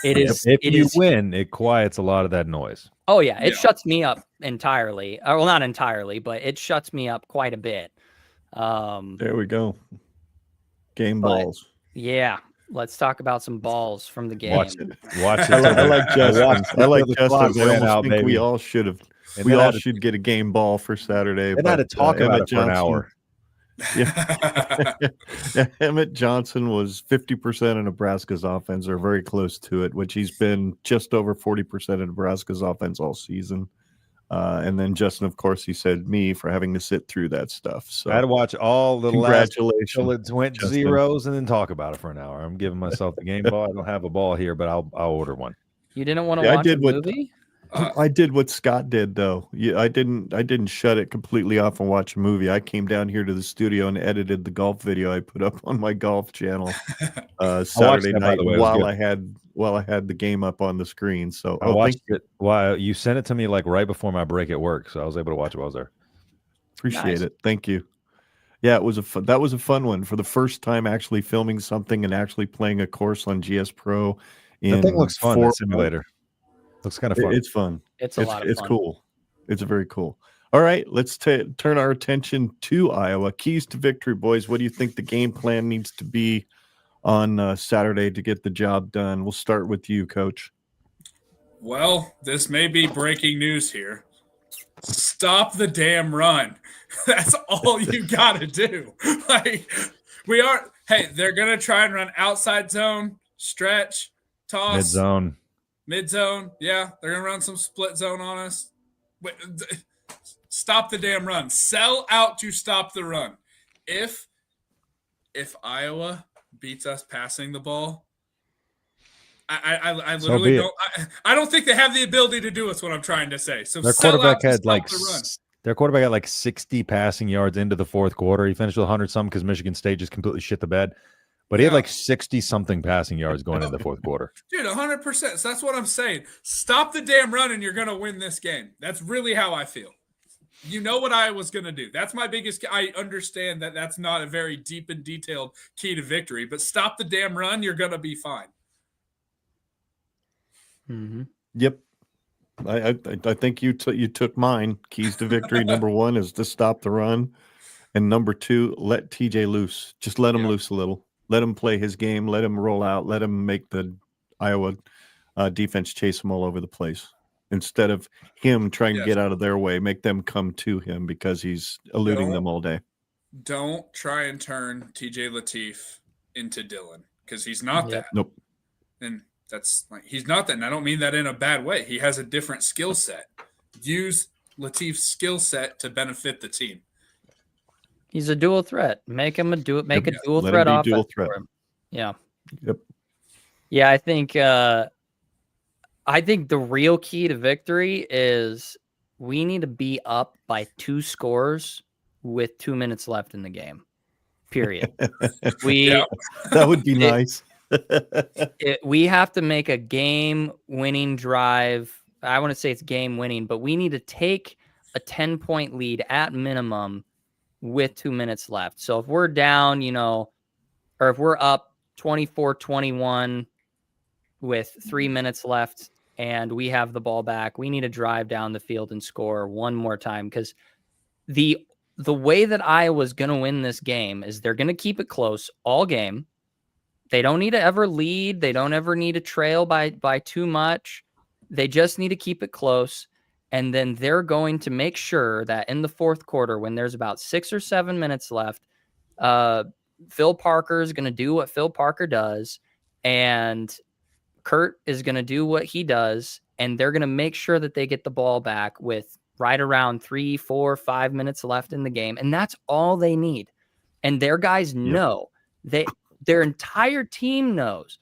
It is. If you win, it quiets a lot of that noise. Oh, yeah. It shuts me up entirely. Well, not entirely, but it shuts me up quite a bit. There we go. Game balls. Yeah. Let's talk about some balls from the game. Watch it. I like Justin. I like Justin. I almost think we all should have. We all should get a game ball for Saturday. They had to talk about it for an hour. Yeah. Emmett Johnson was 50% of Nebraska's offense, or very close to it, which he's been just over 40% of Nebraska's offense all season. And then Justin, of course, he said me for having to sit through that stuff. So I had to watch all the congratulations till it went Justin. zeros and then talk about it for an hour. I'm giving myself the game ball. I don't have a ball here, but I'll order one. You didn't want to watch a movie? I did what Scott did, though. I didn't shut it completely off and watch a movie. I came down here to the studio and edited the golf video I put up on my golf channel Saturday night while I had the game up on the screen. So I watched it. Wow, you sent it to me like right before my break at work, so I was able to watch it while I was there. Appreciate it. Thank you. Yeah, that was a fun one for the first time actually filming something and actually playing a course on GS Pro. That thing looks fun. That simulator. Looks kind of fun. It's fun. It's a lot of fun. It's cool. It's very cool. All right, let's turn our attention to Iowa. Keys to victory, boys. What do you think the game plan needs to be on Saturday to get the job done? We'll start with you, Coach. Well, this may be breaking news here. Stop the damn run. That's all you got to do. They're going to try and run outside zone, stretch, toss. Mid-zone, yeah. They're going to run some split zone on us. Stop the damn run. Sell out to stop the run. If Iowa beats us passing the ball, I literally don't. I don't think they have the ability to do us. What I'm trying to say. So their quarterback had their quarterback had like 60 passing yards into the fourth quarter. He finished with 100-something because Michigan State just completely shit the bed. But he had like 60-something passing yards going into the fourth quarter. Dude, 100%. So that's what I'm saying. Stop the damn run and you're going to win this game. That's really how I feel. You know what I was going to do. That's my biggest – I understand that that's not a very deep and detailed key to victory. But stop the damn run, you're going to be fine. Mm-hmm. Yep. I think you took mine. Keys to victory, number one, is to stop the run. And number 2, let TJ loose. Just let him loose a little. Let him play his game. Let him roll out. Let him make the Iowa defense chase him all over the place. Instead of him trying to get out of their way, make them come to him because he's eluding them all day. Don't try and turn TJ Lateef into Dylan because he's not that. Nope. And that's like he's not that. And I don't mean that in a bad way. He has a different skill set. Use Lateef's skill set to benefit the team. He's a dual threat. Make him a dual Let threat him be offense dual threat. for him. Yeah. Yep. Yeah, I think the real key to victory is we need to be up by 2 scores with 2 minutes left in the game. Period. That would be nice. We have to make a game-winning drive. I want to say it's game-winning, but we need to take a 10-point lead at minimum with 2 minutes left. So if we're down, or if we're up 24-21 with 3 minutes left and we have the ball back, we need to drive down the field and score one more time because the way that Iowa's going to win this game is they're going to keep it close all game. They don't need to ever lead. They don't ever need to trail by too much. They just need to keep it close. And then they're going to make sure that in the fourth quarter, when there's about 6 or 7 minutes left, Phil Parker is going to do what Phil Parker does. And Kurt is going to do what he does. And they're going to make sure that they get the ball back with right around 3, 4, 5 minutes left in the game. And that's all they need. And their guys know. Their entire team knows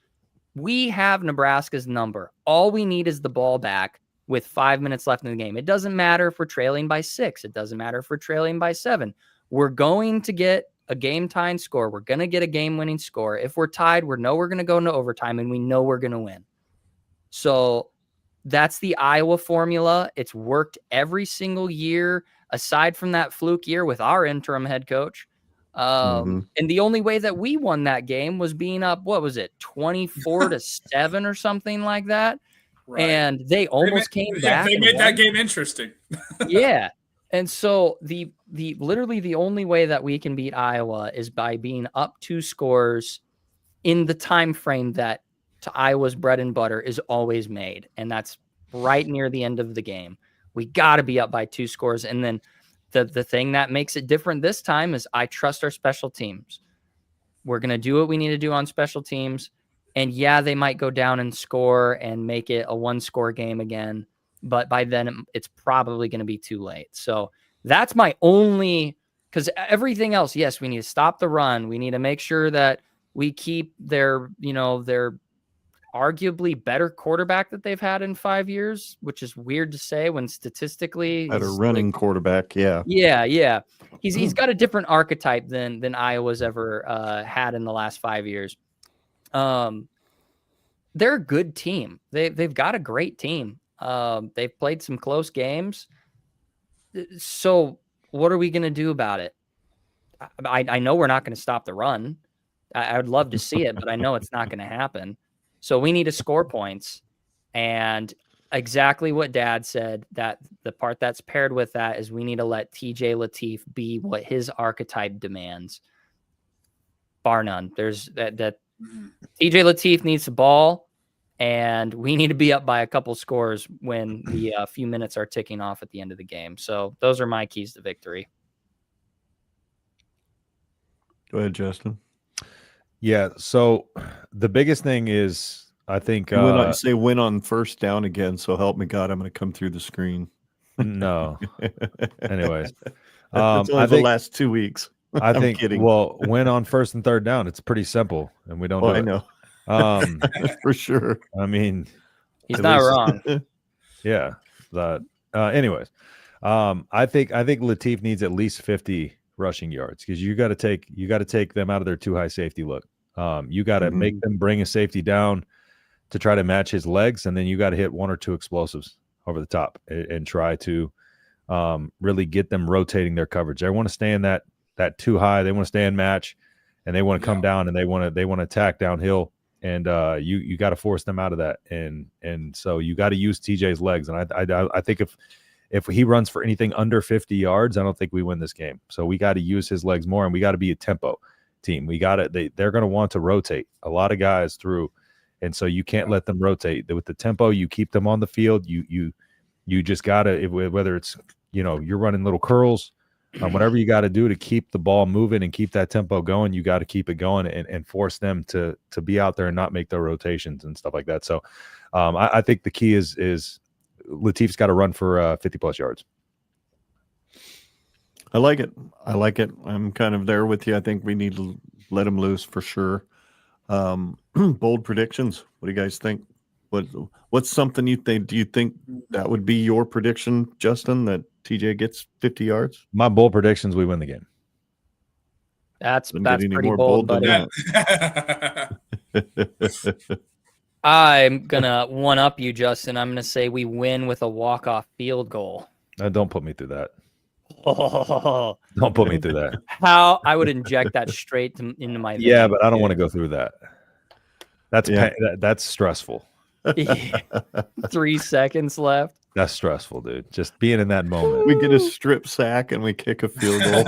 we have Nebraska's number. All we need is the ball back with 5 minutes left in the game. It doesn't matter if we're trailing by 6. It doesn't matter if we're trailing by 7. We're going to get a game-tying score. We're going to get a game-winning score. If we're tied, we're going to go into overtime, and we know we're going to win. So that's the Iowa formula. It's worked every single year, aside from that fluke year with our interim head coach. And the only way that we won that game was being up, 24-7 or something like that. Right. And they almost came back. They made that game interesting. Yeah. And so literally the only way that we can beat Iowa is by being up 2 scores in the time frame that to Iowa's bread and butter is always made. And that's right near the end of the game. We got to be up by 2 scores. And then the thing that makes it different this time is I trust our special teams. We're going to do what we need to do on special teams. And yeah, they might go down and score and make it a 1-score game again. But by then it's probably going to be too late. So that's my only, because everything else, yes, we need to stop the run. We need to make sure that we keep their arguably better quarterback that they've had in 5 years, which is weird to say when statistically better running quarterback. Yeah. He's got a different archetype than Iowa's ever had in the last 5 years. They're a good team. They've got a great team. They've played some close games. So what are we going to do about it? I know we're not going to stop the run. I would love to see it, but I know it's not going to happen. So we need to score points, and exactly what Dad said, that the part that's paired with that is we need to let TJ Lateef be what his archetype demands. Bar none. There's that TJ Lateef needs the ball, and we need to be up by a couple scores when the few minutes are ticking off at the end of the game. So those are my keys to victory. Go ahead, Justin. Yeah, so the biggest thing is, I think win on first down again. So help me God, I'm going to come through the screen. No. Anyways, it's only the last 2 weeks. I think. Kidding. Well, win on first and third down. It's pretty simple, and we don't. I know. For sure. I mean, he's not wrong. Yeah. Anyways, I think Lateef needs at least 50 rushing yards because you got to take them out of their too high safety look. You got to make them bring a safety down to try to match his legs, and then you got to hit 1 or 2 explosives over the top and try to really get them rotating their coverage. They want to stay in that too high. They want to stay in match, and they want to come down, and they want to attack downhill. And you got to force them out of that, and so you got to use TJ's legs. And I think if he runs for anything under 50 yards, I don't think we win this game. So we got to use his legs more, and we got to be a tempo team. We got to. They're going to want to rotate a lot of guys through, and so you can't let them rotate. With the tempo, you keep them on the field. You just got to, whether it's you're running little curls. Whatever you got to do to keep the ball moving and keep that tempo going, you got to keep it going and force them to be out there and not make their rotations and stuff like that. So I think the key is Lateef's got to run for 50+ yards. I like it. I'm kind of there with you. I think we need to let him loose for sure. Bold predictions. What do you guys think? What's something you think? Do you think that would be your prediction, Justin, that TJ gets 50 yards? My bold predictions: we win the game. That's Doesn't get any pretty more bold, bold than buddy. I'm gonna one up you, Justin. I'm gonna say we win with a walk-off field goal. Don't put me through that. Oh, Don't put me through that. how I would inject that straight into my veins. Yeah, but I don't want to go through that. That's stressful. 3 seconds left. That's stressful, dude. Just being in that moment. We get a strip sack and we kick a field goal.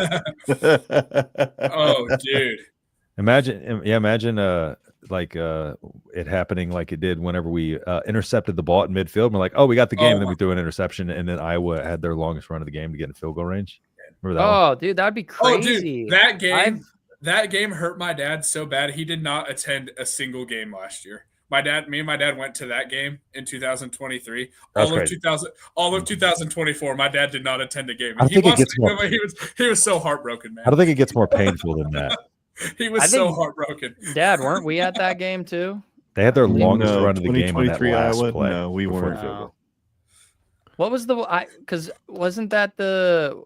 Oh, dude. Imagine it happening like it did whenever we intercepted the ball at midfield. We're like, oh, we got the game, and then we threw an interception, and then Iowa had their longest run of the game to get in field goal range. Remember that one? Dude, that'd be crazy. Dude, that game hurt my dad so bad. He did not attend a single game last year. Me and my dad went to that game in 2023. All of 2024, my dad did not attend a game. He was so heartbroken, man. I don't think it gets more painful than that. He was so heartbroken. Dad, weren't we at that game too? They had their longest run of the game on that last Iowa. play. No, we weren't. No. What was because wasn't that the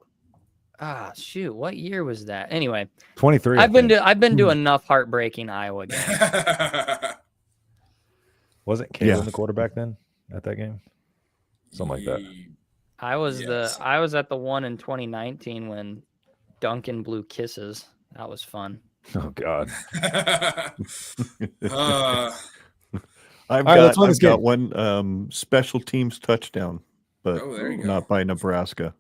what year was that? Anyway, 23. I've been to enough heartbreaking Iowa games. Wasn't Kalen the quarterback then at that game? Something like that. I was at the one in 2019 when Duncan blew kisses. That was fun. Oh God. I've got one special teams touchdown, but not by Nebraska.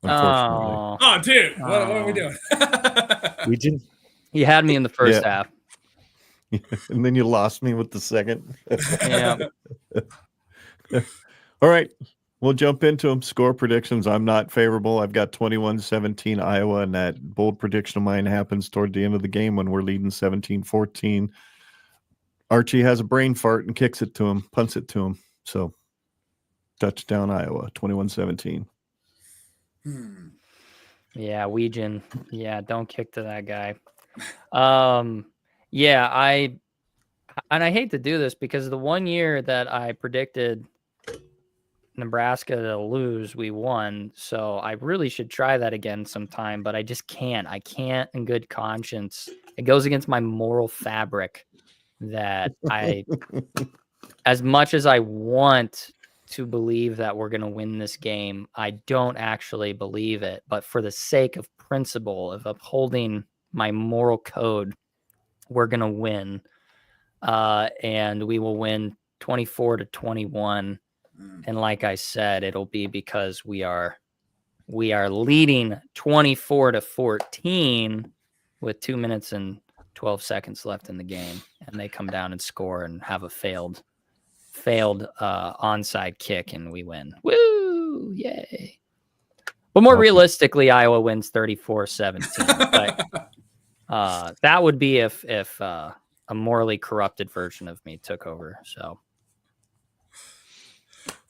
Unfortunately. Oh, dude, what are we doing? He had me in the first half. And then you lost me with the second. Yeah. All right. We'll jump into them. Score predictions. I'm not favorable. I've got 21-17 Iowa, and that bold prediction of mine happens toward the end of the game when we're leading 17-14. Archie has a brain fart and kicks it to him, punts it to him. So touchdown Iowa, 21-17. Yeah, Weejan. Yeah, don't kick to that guy. Yeah, I hate to do this because the one year that I predicted Nebraska to lose, we won. So I really should try that again sometime, but I just can't. I can't in good conscience. It goes against my moral fabric that as much as I want to believe that we're going to win this game, I don't actually believe it. But for the sake of principle, of upholding my moral code, we're going to win. And we will win 24-21. And like I said, it'll be because we are leading 24-14 with 2 minutes and 12 seconds left in the game. And they come down and score and have a failed onside kick, and we win. Woo! Yay. But more realistically, Iowa wins 34-17. But that would be if a morally corrupted version of me took over. So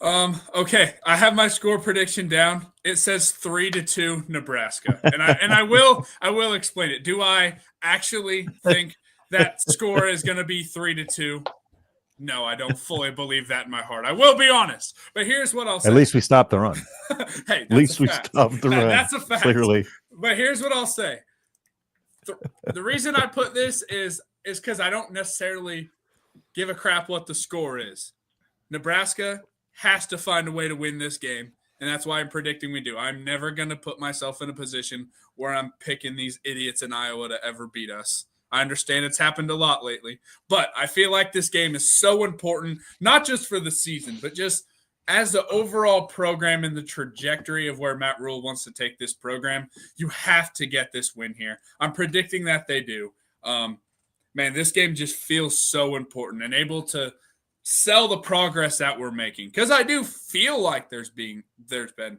okay, I have my score prediction down. It says 3-2 Nebraska. And I will explain it. Do I actually think that score is going to be 3-2? No, I don't fully believe that in my heart. I will be honest. But here's what I'll say. At least we stopped the run. Hey, at least we stopped the run. That's a fact. Clearly. But here's what I'll say. The reason I put this is because I don't necessarily give a crap what the score is. Nebraska has to find a way to win this game, and that's why I'm predicting we do. I'm never going to put myself in a position where I'm picking these idiots in Iowa to ever beat us. I understand it's happened a lot lately, but I feel like this game is so important, not just for the season, but just as the overall program and the trajectory of where Matt Rhule wants to take this program, you have to get this win here. I'm predicting that they do. Man, this game just feels so important and able to sell the progress that we're making. Because I do feel like there's been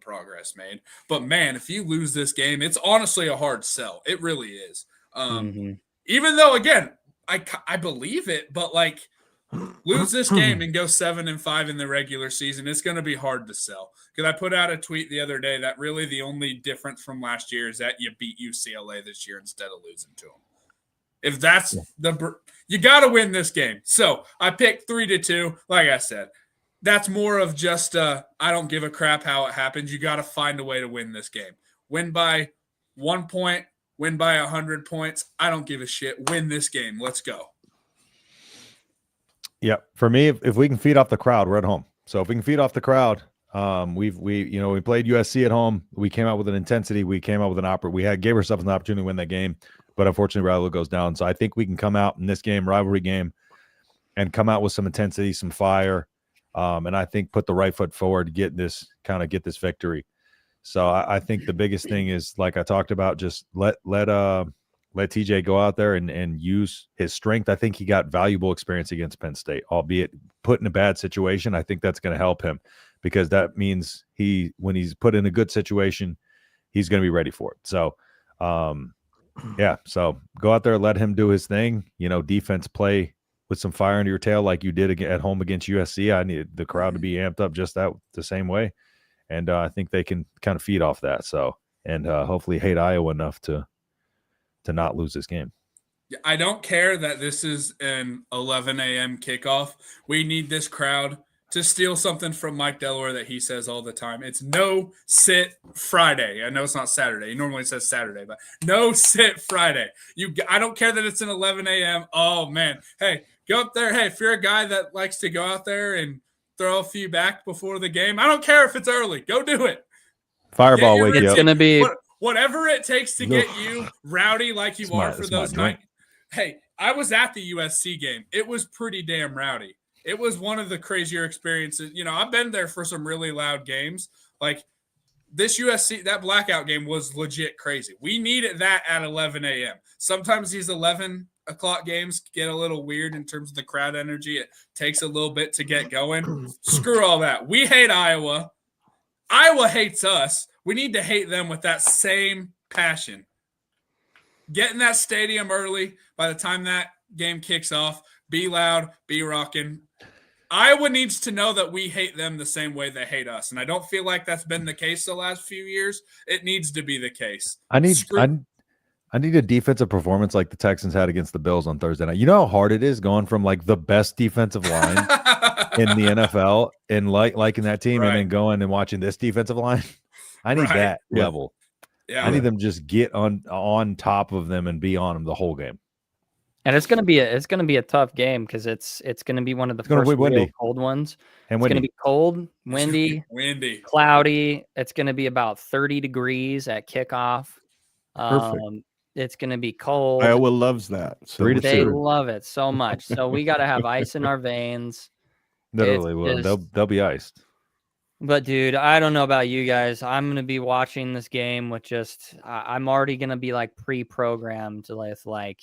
progress made. But, man, if you lose this game, it's honestly a hard sell. It really is. Even though, again, I believe it, but, like, lose this game and go 7-5 in the regular season, it's going to be hard to sell. Because I put out a tweet the other day that really the only difference from last year is that you beat UCLA this year instead of losing to them. If that's you got to win this game. So I picked 3-2. Like I said, that's more of just I don't give a crap how it happens. You got to find a way to win this game. Win by 1 point, win by 100 points. I don't give a shit. Win this game. Let's go. Yeah, for me, if we can feed off the crowd, we're at home. So if we can feed off the crowd, we played USC at home. We came out with an intensity. We came out with gave ourselves an opportunity to win that game, but unfortunately, Rhule goes down. So I think we can come out in this game, rivalry game, and come out with some intensity, some fire, and I think put the right foot forward to get this victory. So I think the biggest thing is, like I talked about, just let TJ go out there and use his strength. I think he got valuable experience against Penn State, albeit put in a bad situation. I think that's going to help him because that means when he's put in a good situation, he's going to be ready for it. So, so go out there, let him do his thing. Defense, play with some fire under your tail like you did at home against USC. I need the crowd to be amped up just the same way. And I think they can kind of feed off that. So, and hopefully hate Iowa enough to not lose this game. I don't care that this is an 11 a.m. kickoff. We need this crowd to steal something from Mike Delaware that he says all the time. It's no sit Friday. I know it's not Saturday. He normally says Saturday, but no sit Friday. I don't care that it's an 11 a.m. Oh, man. Hey, go up there. Hey, if you're a guy that likes to go out there and throw a few back before the game, I don't care if it's early. Go do it. Fireball wake you up. It's going to be whatever it takes to get you rowdy like you are for those nights. Hey, I was at the USC game. It was pretty damn rowdy. It was one of the crazier experiences. I've been there for some really loud games. Like this USC, that blackout game was legit crazy. We needed that at 11 a.m. Sometimes these 11 o'clock games get a little weird in terms of the crowd energy. It takes a little bit to get going. Screw all that. We hate Iowa. Iowa hates us. We need to hate them with that same passion. Get in that stadium early. By the time that game kicks off, be loud, be rocking. Iowa needs to know that we hate them the same way they hate us. And I don't feel like that's been the case the last few years. It needs to be the case. I need a defensive performance like the Texans had against the Bills on Thursday night. You know how hard it is going from like the best defensive line in the NFL and liking that team and then going and watching this defensive line. I need that level. Yeah. I need them to just get on top of them and be on them the whole game. And it's gonna be a tough game because it's gonna be one of the first real cold ones. And it's gonna be cold, windy, cloudy. It's gonna be about 30 degrees at kickoff. It's gonna be cold. Iowa loves that. So they love it so much. So we got to have ice in our veins. Literally, will they'll be iced. But dude, I don't know about you guys. I'm gonna be watching this game with I'm already gonna be like pre-programmed with like,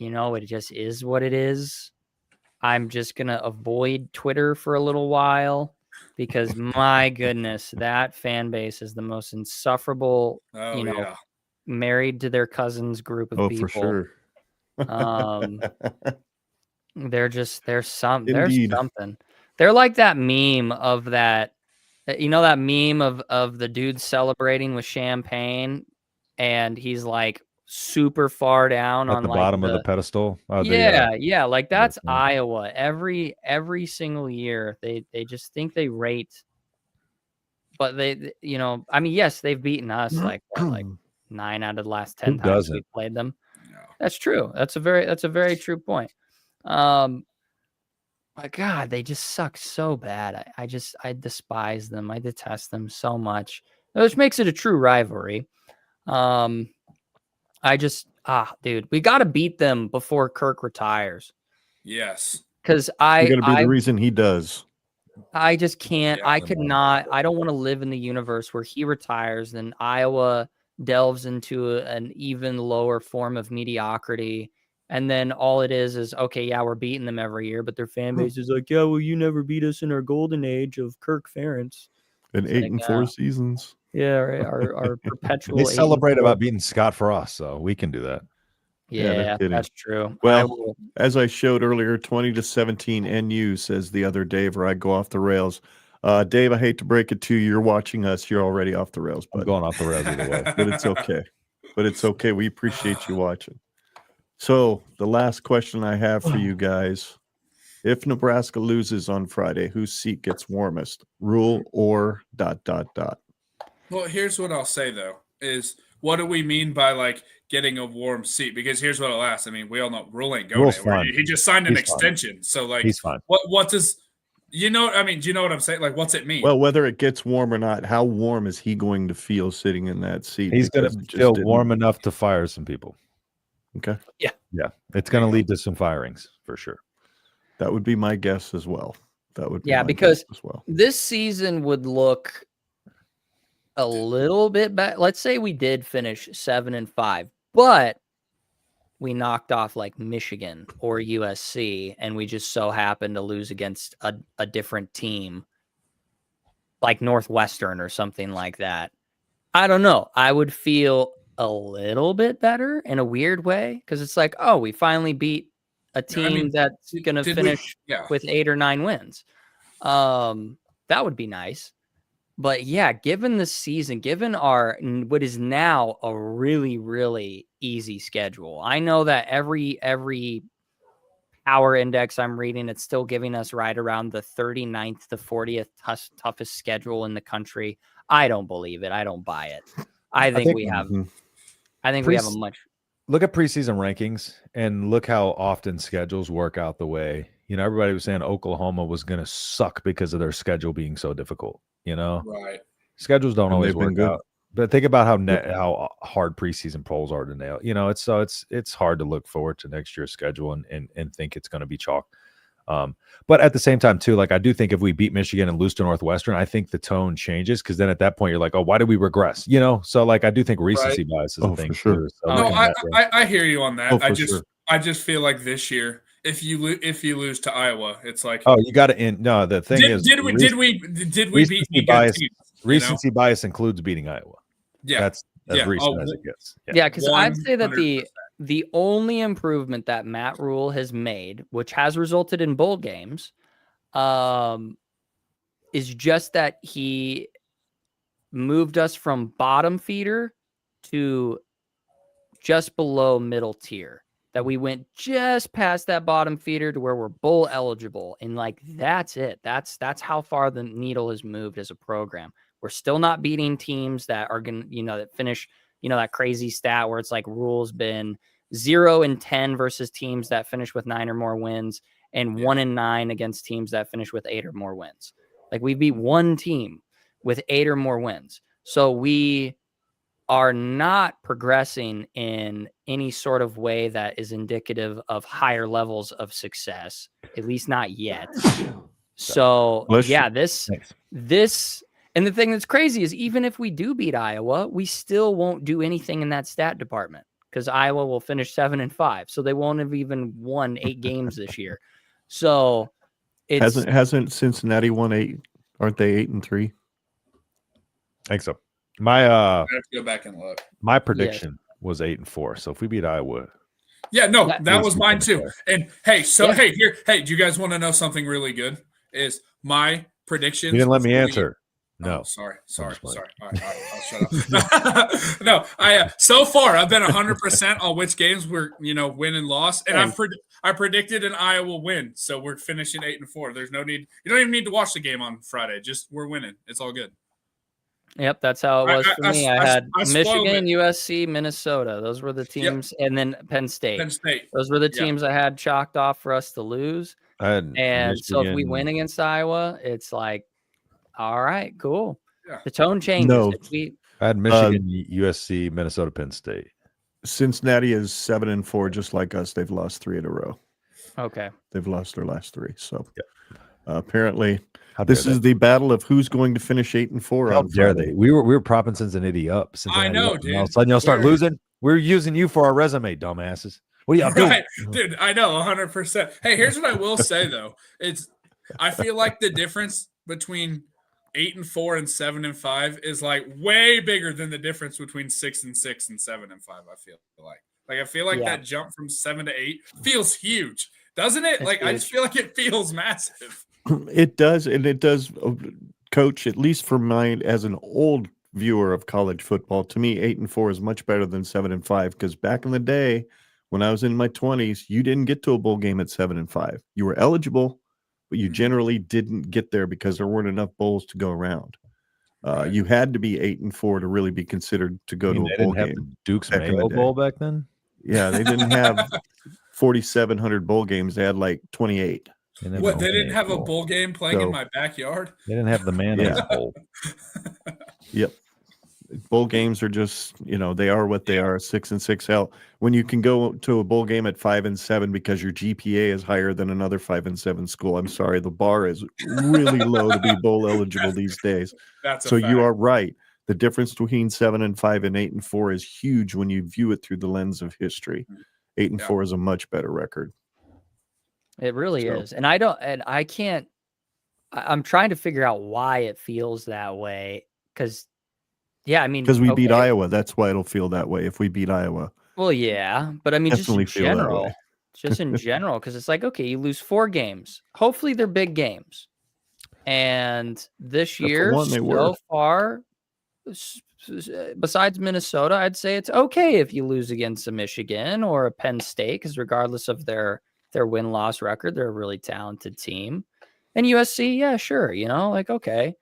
it just is what it is. I'm just gonna avoid Twitter for a little while because my goodness, that fan base is the most insufferable. Married to their cousins group of people. For sure. There's something. They're like that meme of that. That meme of the dude celebrating with champagne and he's like super far down at on the like bottom of the pedestal. Like that's Iowa. Every single year they just think they rate, but yes, they've beaten us like 9 out of the last 10 times we played them. No. That's true. That's a very true point. My God, they just suck so bad. I despise them. I detest them so much, which makes it a true rivalry. Dude, we got to beat them before Kirk retires. Yes. Because You're going to be the reason he does. I just can't. Yeah, I could not. I don't want to live in the universe where he retires, then Iowa delves into an even lower form of mediocrity. And then all it is okay, yeah, we're beating them every year, but their fan base is like, yeah, well, you never beat us in our golden age of Kirk Ferentz. And It's 8 like, and 4 seasons. Yeah, right. Our perpetual. They 8 and celebrate 4. about beating Scott for us, so we can do that. Yeah, no Yeah, kidding. that's true. Well, as I showed earlier, 20-17 NU, says the other Dave, or I go off the rails. Dave, I hate to break it to you. You're watching us. You're already off the rails, I'm but going off the rails either way. but it's okay. But it's okay. We appreciate you watching. So the last question I have for you guys: if Nebraska loses on Friday, whose seat gets warmest? Rhule or ... Well, here's what I'll say though: is what do we mean by like getting a warm seat? Because here's what I'll ask. I mean, we all know Rhule ain't going Rhule's anywhere. fine. He just signed an He's fine. extension, so like He's fine. What does you know? I mean, do you know what I'm saying? Like, what's it mean? Well, whether it gets warm or not, how warm is he going to feel sitting in that seat? He's going Because to it just feel didn't- warm enough to fire some people. Okay, Yeah, it's going to lead to some firings for sure. that would be my guess as well. That would be Yeah, my because guess as well. this season would look a little bit better. Let's say we did finish 7-5, but we knocked off like Michigan or USC, and we just so happened to lose against a different team like Northwestern or something like that. I don't know. I would feel a little bit better in a weird way because it's like, oh, we finally beat a team that's going to finish with 8 or 9 wins. That would be nice. But yeah, given the season, given our what is now a really, really easy schedule, I know that every power index I'm reading, it's still giving us right around the 39th to 40th toughest schedule in the country. I don't believe it. I don't buy it. I think we have a much. Look at preseason rankings and look how often schedules work out the way. You know, everybody was saying Oklahoma was going to suck because of their schedule being so difficult. You know, Right. Schedules don't And always they've been work good. out. But think about how hard preseason polls are to nail. You know, it's hard to look forward to next year's schedule and think it's going to be chalk. But at the same time, too, like I do think if we beat Michigan and lose to Northwestern, I think the tone changes because then at that point you're like, oh, why did we regress? You know, so like I do think recency bias is a thing for sure. too. So No, looking at that, I hear you on that. Oh, for sure. I just feel like this year, if you lose to Iowa, it's like oh, you got to end. No, the thing is, did we beat recency good bias? teams, Recency bias includes beating Iowa. Yeah, That's as recent as it gets. Yeah, because I'd say that 100%. the only improvement that Matt Rhule has made, which has resulted in bowl games, is just that he moved us from bottom feeder to just below middle tier. That we went just past that bottom feeder to where we're bowl eligible. And like, that's it. That's how far the needle has moved as a program. We're still not beating teams that are going to, that finish, that crazy stat where it's like Rhule's been 0-10 versus teams that finish with 9 or more wins and 1-9 against teams that finish with 8 or more wins. Like we beat one team with 8 or more wins. So we are not progressing in any sort of way that is indicative of higher levels of success, at least not yet. So yeah, this, and the thing that's crazy is even if we do beat Iowa, we still won't do anything in that stat department because Iowa will finish 7-5. So they won't have even won 8 games this year. So it's hasn't Cincinnati won 8? Aren't they 8-3? I think so. My I have to go back and look. my prediction was 8-4. So if we beat Iowa, Yeah, no, that was we mine can too. declare. And hey, so do you guys want to know something really good? Is my predictions? you didn't let me before the answer. No, Oh, sorry. just All playing. right, I'll shut up. No, I so far I've been 100% on which games we're win and loss, and I predicted an Iowa win, so we're finishing 8-4. There's no need. You don't even need to watch the game on Friday. Just we're winning. It's all good. Yep, that's how it was for me. I had spoiled Michigan, it. USC, Minnesota. Those were the teams, and then Penn State. Penn State. Those were the Yeah. teams I had chalked off for us to lose. I had And so if we Michigan- win against Iowa, it's like, all right, cool. Yeah. The tone changes. No. I had Michigan, USC, Minnesota, Penn State. Cincinnati is 7-4, just like us. They've lost 3 in a row. Okay. They've lost their last 3. So apparently, How dare This is the battle of who's going to finish 8-4 How on dare Friday. they? We were propping Cincinnati up. Cincinnati I know, up, and all of a dude. sudden y'all start We're- losing. We're using you for our resume, dumbasses. What are y'all doing? Right, dude. I know 100%. Hey, here's what I will say though. I feel like the difference between 8-4 and 7-5 is like way bigger than the difference between 6-6 and 7-5. I feel like Yeah. that jump from 7 to 8 feels huge, doesn't it? It's Like I just huge. feel like it feels massive. It does, and it does, Coach, at least for mine as an old viewer of college football, to me, 8-4 is much better than 7-5, because back in the day, when I was in my 20s, you didn't get to a bowl game at 7-5. You were eligible, but you generally didn't get there because there weren't enough bowls to go around. Right. You had to be 8-4 to really be considered to go to They a bowl didn't have game. the Duke's back in the Mayo day. Bowl back then. Yeah, they didn't have 4,700 bowl games. They had like 28. What, they didn't have a bowl. bowl game playing So- in my backyard? They didn't have the man Yeah. bowl. Yep. Bowl games are just, they are what they are, 6 and 6 out. When you can go to a bowl game at 5 and 7 because your GPA is higher than another 5 and 7 school, I'm sorry, the bar is really low to be bowl eligible these days. That's a So fact. you are right. The difference between 7-5 and 8-4 is huge when you view it through the lens of history. 8-4 is a much better record. It really So- is. And I'm trying to figure out why it feels that way. Because Because we beat okay, Iowa. That's why it'll feel that way if we beat Iowa. Well, yeah, but I mean, Definitely just in feel that general, way. just in general, because it's like, okay, you lose 4 games. Hopefully, they're big games. And this for year, one, they so were. far, besides Minnesota, I'd say it's okay if you lose against a Michigan or a Penn State, because regardless of their win-loss record, they're a really talented team. And USC, yeah, sure, okay.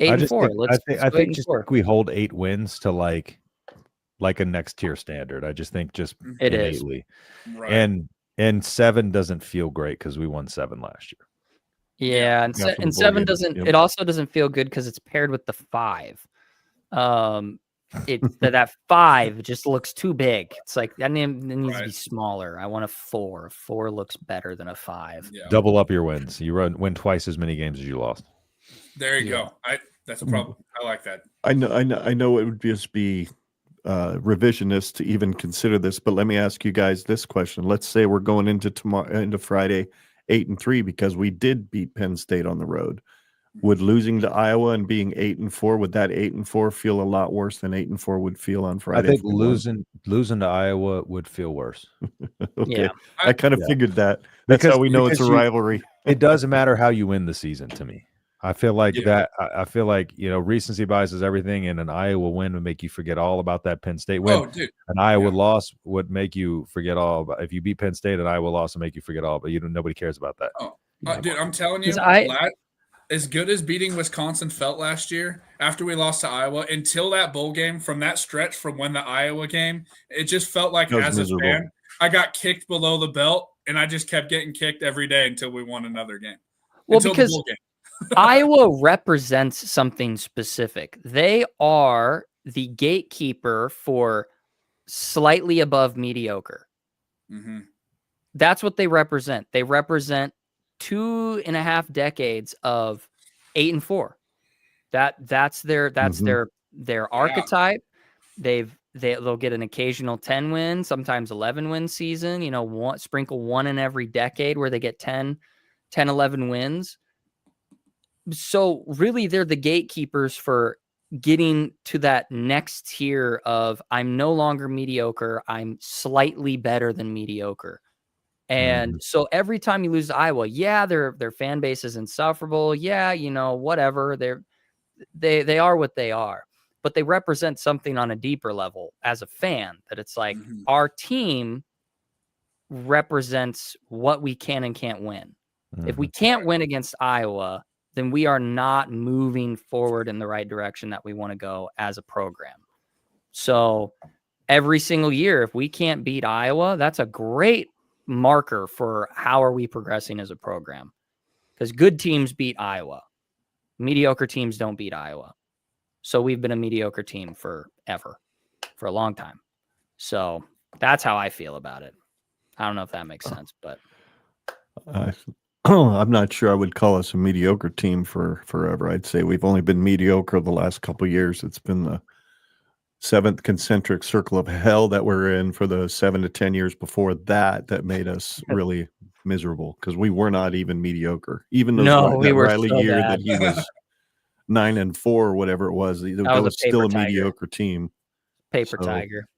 8-4. I think we hold 8 wins to like a next tier standard. I just think just It is. innately. Right. And 7 doesn't feel great because we won 7 last year. Yeah, and, Yeah, for the and bowl 7 game. doesn't. Yep. It also doesn't feel good because it's paired with the 5. That 5 just looks too big. It's like that needs to be Right. smaller. I want a 4. A 4 looks better than a 5. Yeah. Double up your wins. You win twice as many games as you lost. There you Yeah. go. That's a problem. I like that. I know it would just be revisionist to even consider this, but let me ask you guys this question. Let's say we're going into Friday 8-3 because we did beat Penn State on the road. Would losing to Iowa and being 8-4, would that 8-4 feel a lot worse than 8-4 would feel on Friday? I think if we won? losing to Iowa would feel worse. Okay. Yeah. I kind of Yeah. figured that. That's how we know it's a because you- rivalry. It doesn't matter how you win the season to me. I feel like Yeah. I feel like, recency bias is everything, and an Iowa win would make you forget all about that Penn State win. Oh, dude. An Ioa Yeah. loss would make you forget all about. If you beat Penn State, an Iowa loss will make you forget all, but nobody cares about that. Dude, I'm telling you, 'Cause as good as beating Wisconsin felt last year, after we lost to Iowa, until that bowl game, from that stretch from when the Iowa game, it just felt like That was as a miserable. fan, I got kicked below the belt, and I just kept getting kicked every day until we won another game. Well, Until the because bowl game. Iowa represents something specific. They are the gatekeeper for slightly above mediocre. Mm-hmm. That's what they represent. They represent 2.5 decades of 8-4. That's Mhm. their archetype. They'll get an occasional 10 win, sometimes 11 win season, sprinkle one in every decade where they get 10, 11 wins. So really they're the gatekeepers for getting to that next tier of I'm no longer mediocre. I'm slightly better than mediocre. And so every time you lose to Iowa, yeah, their fan base is insufferable. Yeah, whatever. They are what they are, but they represent something on a deeper level as a fan, that it's like Mhm. our team represents what we can and can't win. If we can't win against Iowa, then we are not moving forward in the right direction that we want to go as a program. So every single year, if we can't beat Iowa, that's a great marker for how are we progressing as a program. Because good teams beat Iowa. Mediocre teams don't beat Iowa. So we've been a mediocre team for a long time. So that's how I feel about it. I don't know if that makes sense, but I'm not sure I would call us a mediocre team for forever. I'd say we've only been mediocre the last couple of years. It's been the 7th concentric circle of hell that we're in for the 7 to 10 years before that made us really miserable because we were not even mediocre. Even those No, we that were Riley so year bad. that he was 9-4 or whatever it was, that was a was still a paper tiger. mediocre team. Paper So, tiger.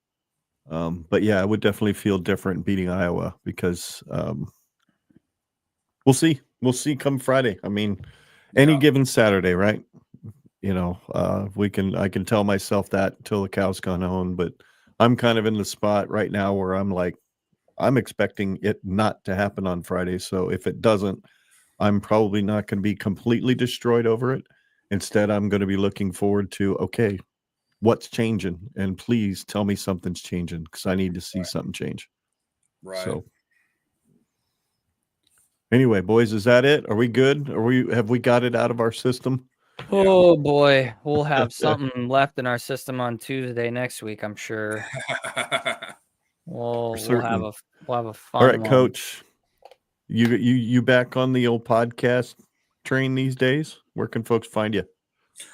But yeah, it would definitely feel different beating Iowa because we'll see. We'll see come Friday. I mean, any given Saturday, right? I can tell myself that until the cows come home, but I'm kind of in the spot right now where I'm like, I'm expecting it not to happen on Friday. So if it doesn't, I'm probably not going to be completely destroyed over it. Instead, I'm going to be looking forward to, okay, what's changing? And please tell me something's changing because I need to see something change. Right. So anyway, boys, is that it? Are we good? Have we got it out of our system? Oh boy, we'll have something left in our system on Tuesday next week, I'm sure. We'll have a fun All right, one. Coach. You back on the old podcast train these days? Where can folks find you?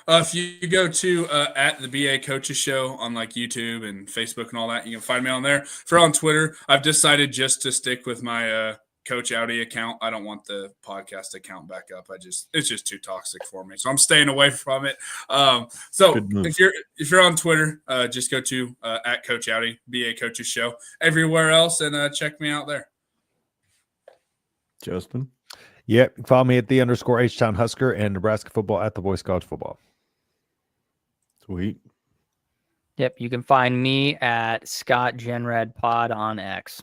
If you go to at the BA Coaches Show on like YouTube and Facebook and all that, you can find me on there. If you're on Twitter, I've decided just to stick with my Coach Audi account. I don't want the podcast account back up. It's just too toxic for me, so I'm staying away from it. So if you're on Twitter, just go to at Coach Audi, BA Coaches Show, everywhere else, and check me out there. Justin? Yep. Follow me at the _ H-Town Husker and Nebraska football at the Boys College Football. Sweet. Yep. You can find me at Scott Genred Pod on X.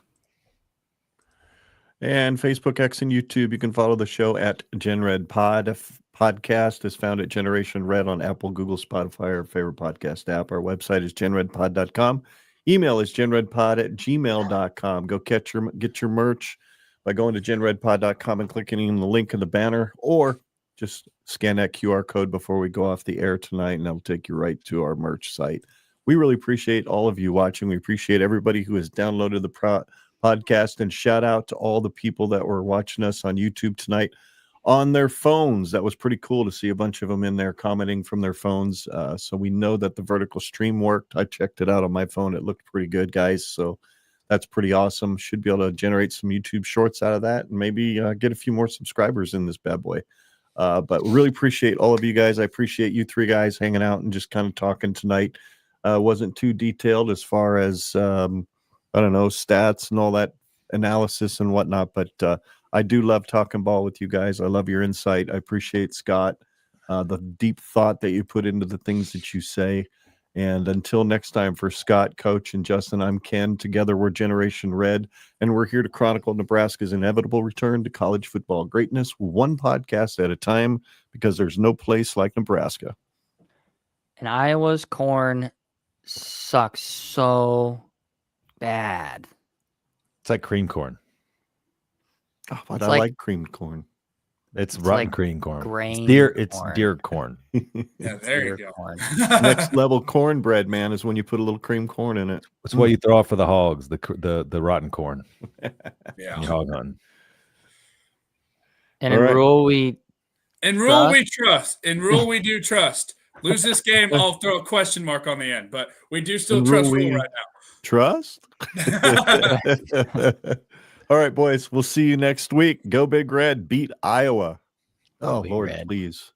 And Facebook, X, and YouTube. You can follow the show at Genred Pod. Podcast is found at Generation Red on Apple, Google, Spotify, or favorite podcast app. Our website is genredpod.com. Email is genredpod@gmail.com. Go get your merch by going to genredpod.com and clicking on the link in the banner, or just scan that QR code before we go off the air tonight, and that'll take you right to our merch site. We really appreciate all of you watching. We appreciate everybody who has downloaded the podcast, and shout out to all the people that were watching us on YouTube tonight on their phones. That was pretty cool to see a bunch of them in there commenting from their phones. So we know that the vertical stream worked. I checked it out on my phone. It looked pretty good, guys. So that's pretty awesome. Should be able to generate some YouTube shorts out of that and maybe get a few more subscribers in this bad boy. But really appreciate all of you guys. I appreciate you three guys hanging out and just kind of talking tonight. Wasn't too detailed as far as, I don't know, stats and all that analysis and whatnot. But I do love talking ball with you guys. I love your insight. I appreciate, Scott, the deep thought that you put into the things that you say. And until next time, for Scott, Coach, and Justin, I'm Ken. Together, we're Generation Red, and we're here to chronicle Nebraska's inevitable return to college football greatness, one podcast at a time, because there's no place like Nebraska. And Iowa's corn sucks so bad. It's like cream corn. Oh, but I like cream corn. It's rotten like cream corn. grain It's corn. deer corn. Yeah, there you go. Next level cornbread, man, is when you put a little cream corn in it. It's what you throw out for the hogs, the rotten corn. Yeah. Hog hunting. And All in right. Rhule, we trust. In Rhule, we do trust. Lose this game, I'll throw a question mark on the end, but we do still trust Rhule right now. Trust? All right, boys. We'll see you next week. Go Big Red. Beat Iowa. Go Oh, Big Lord, Red. please.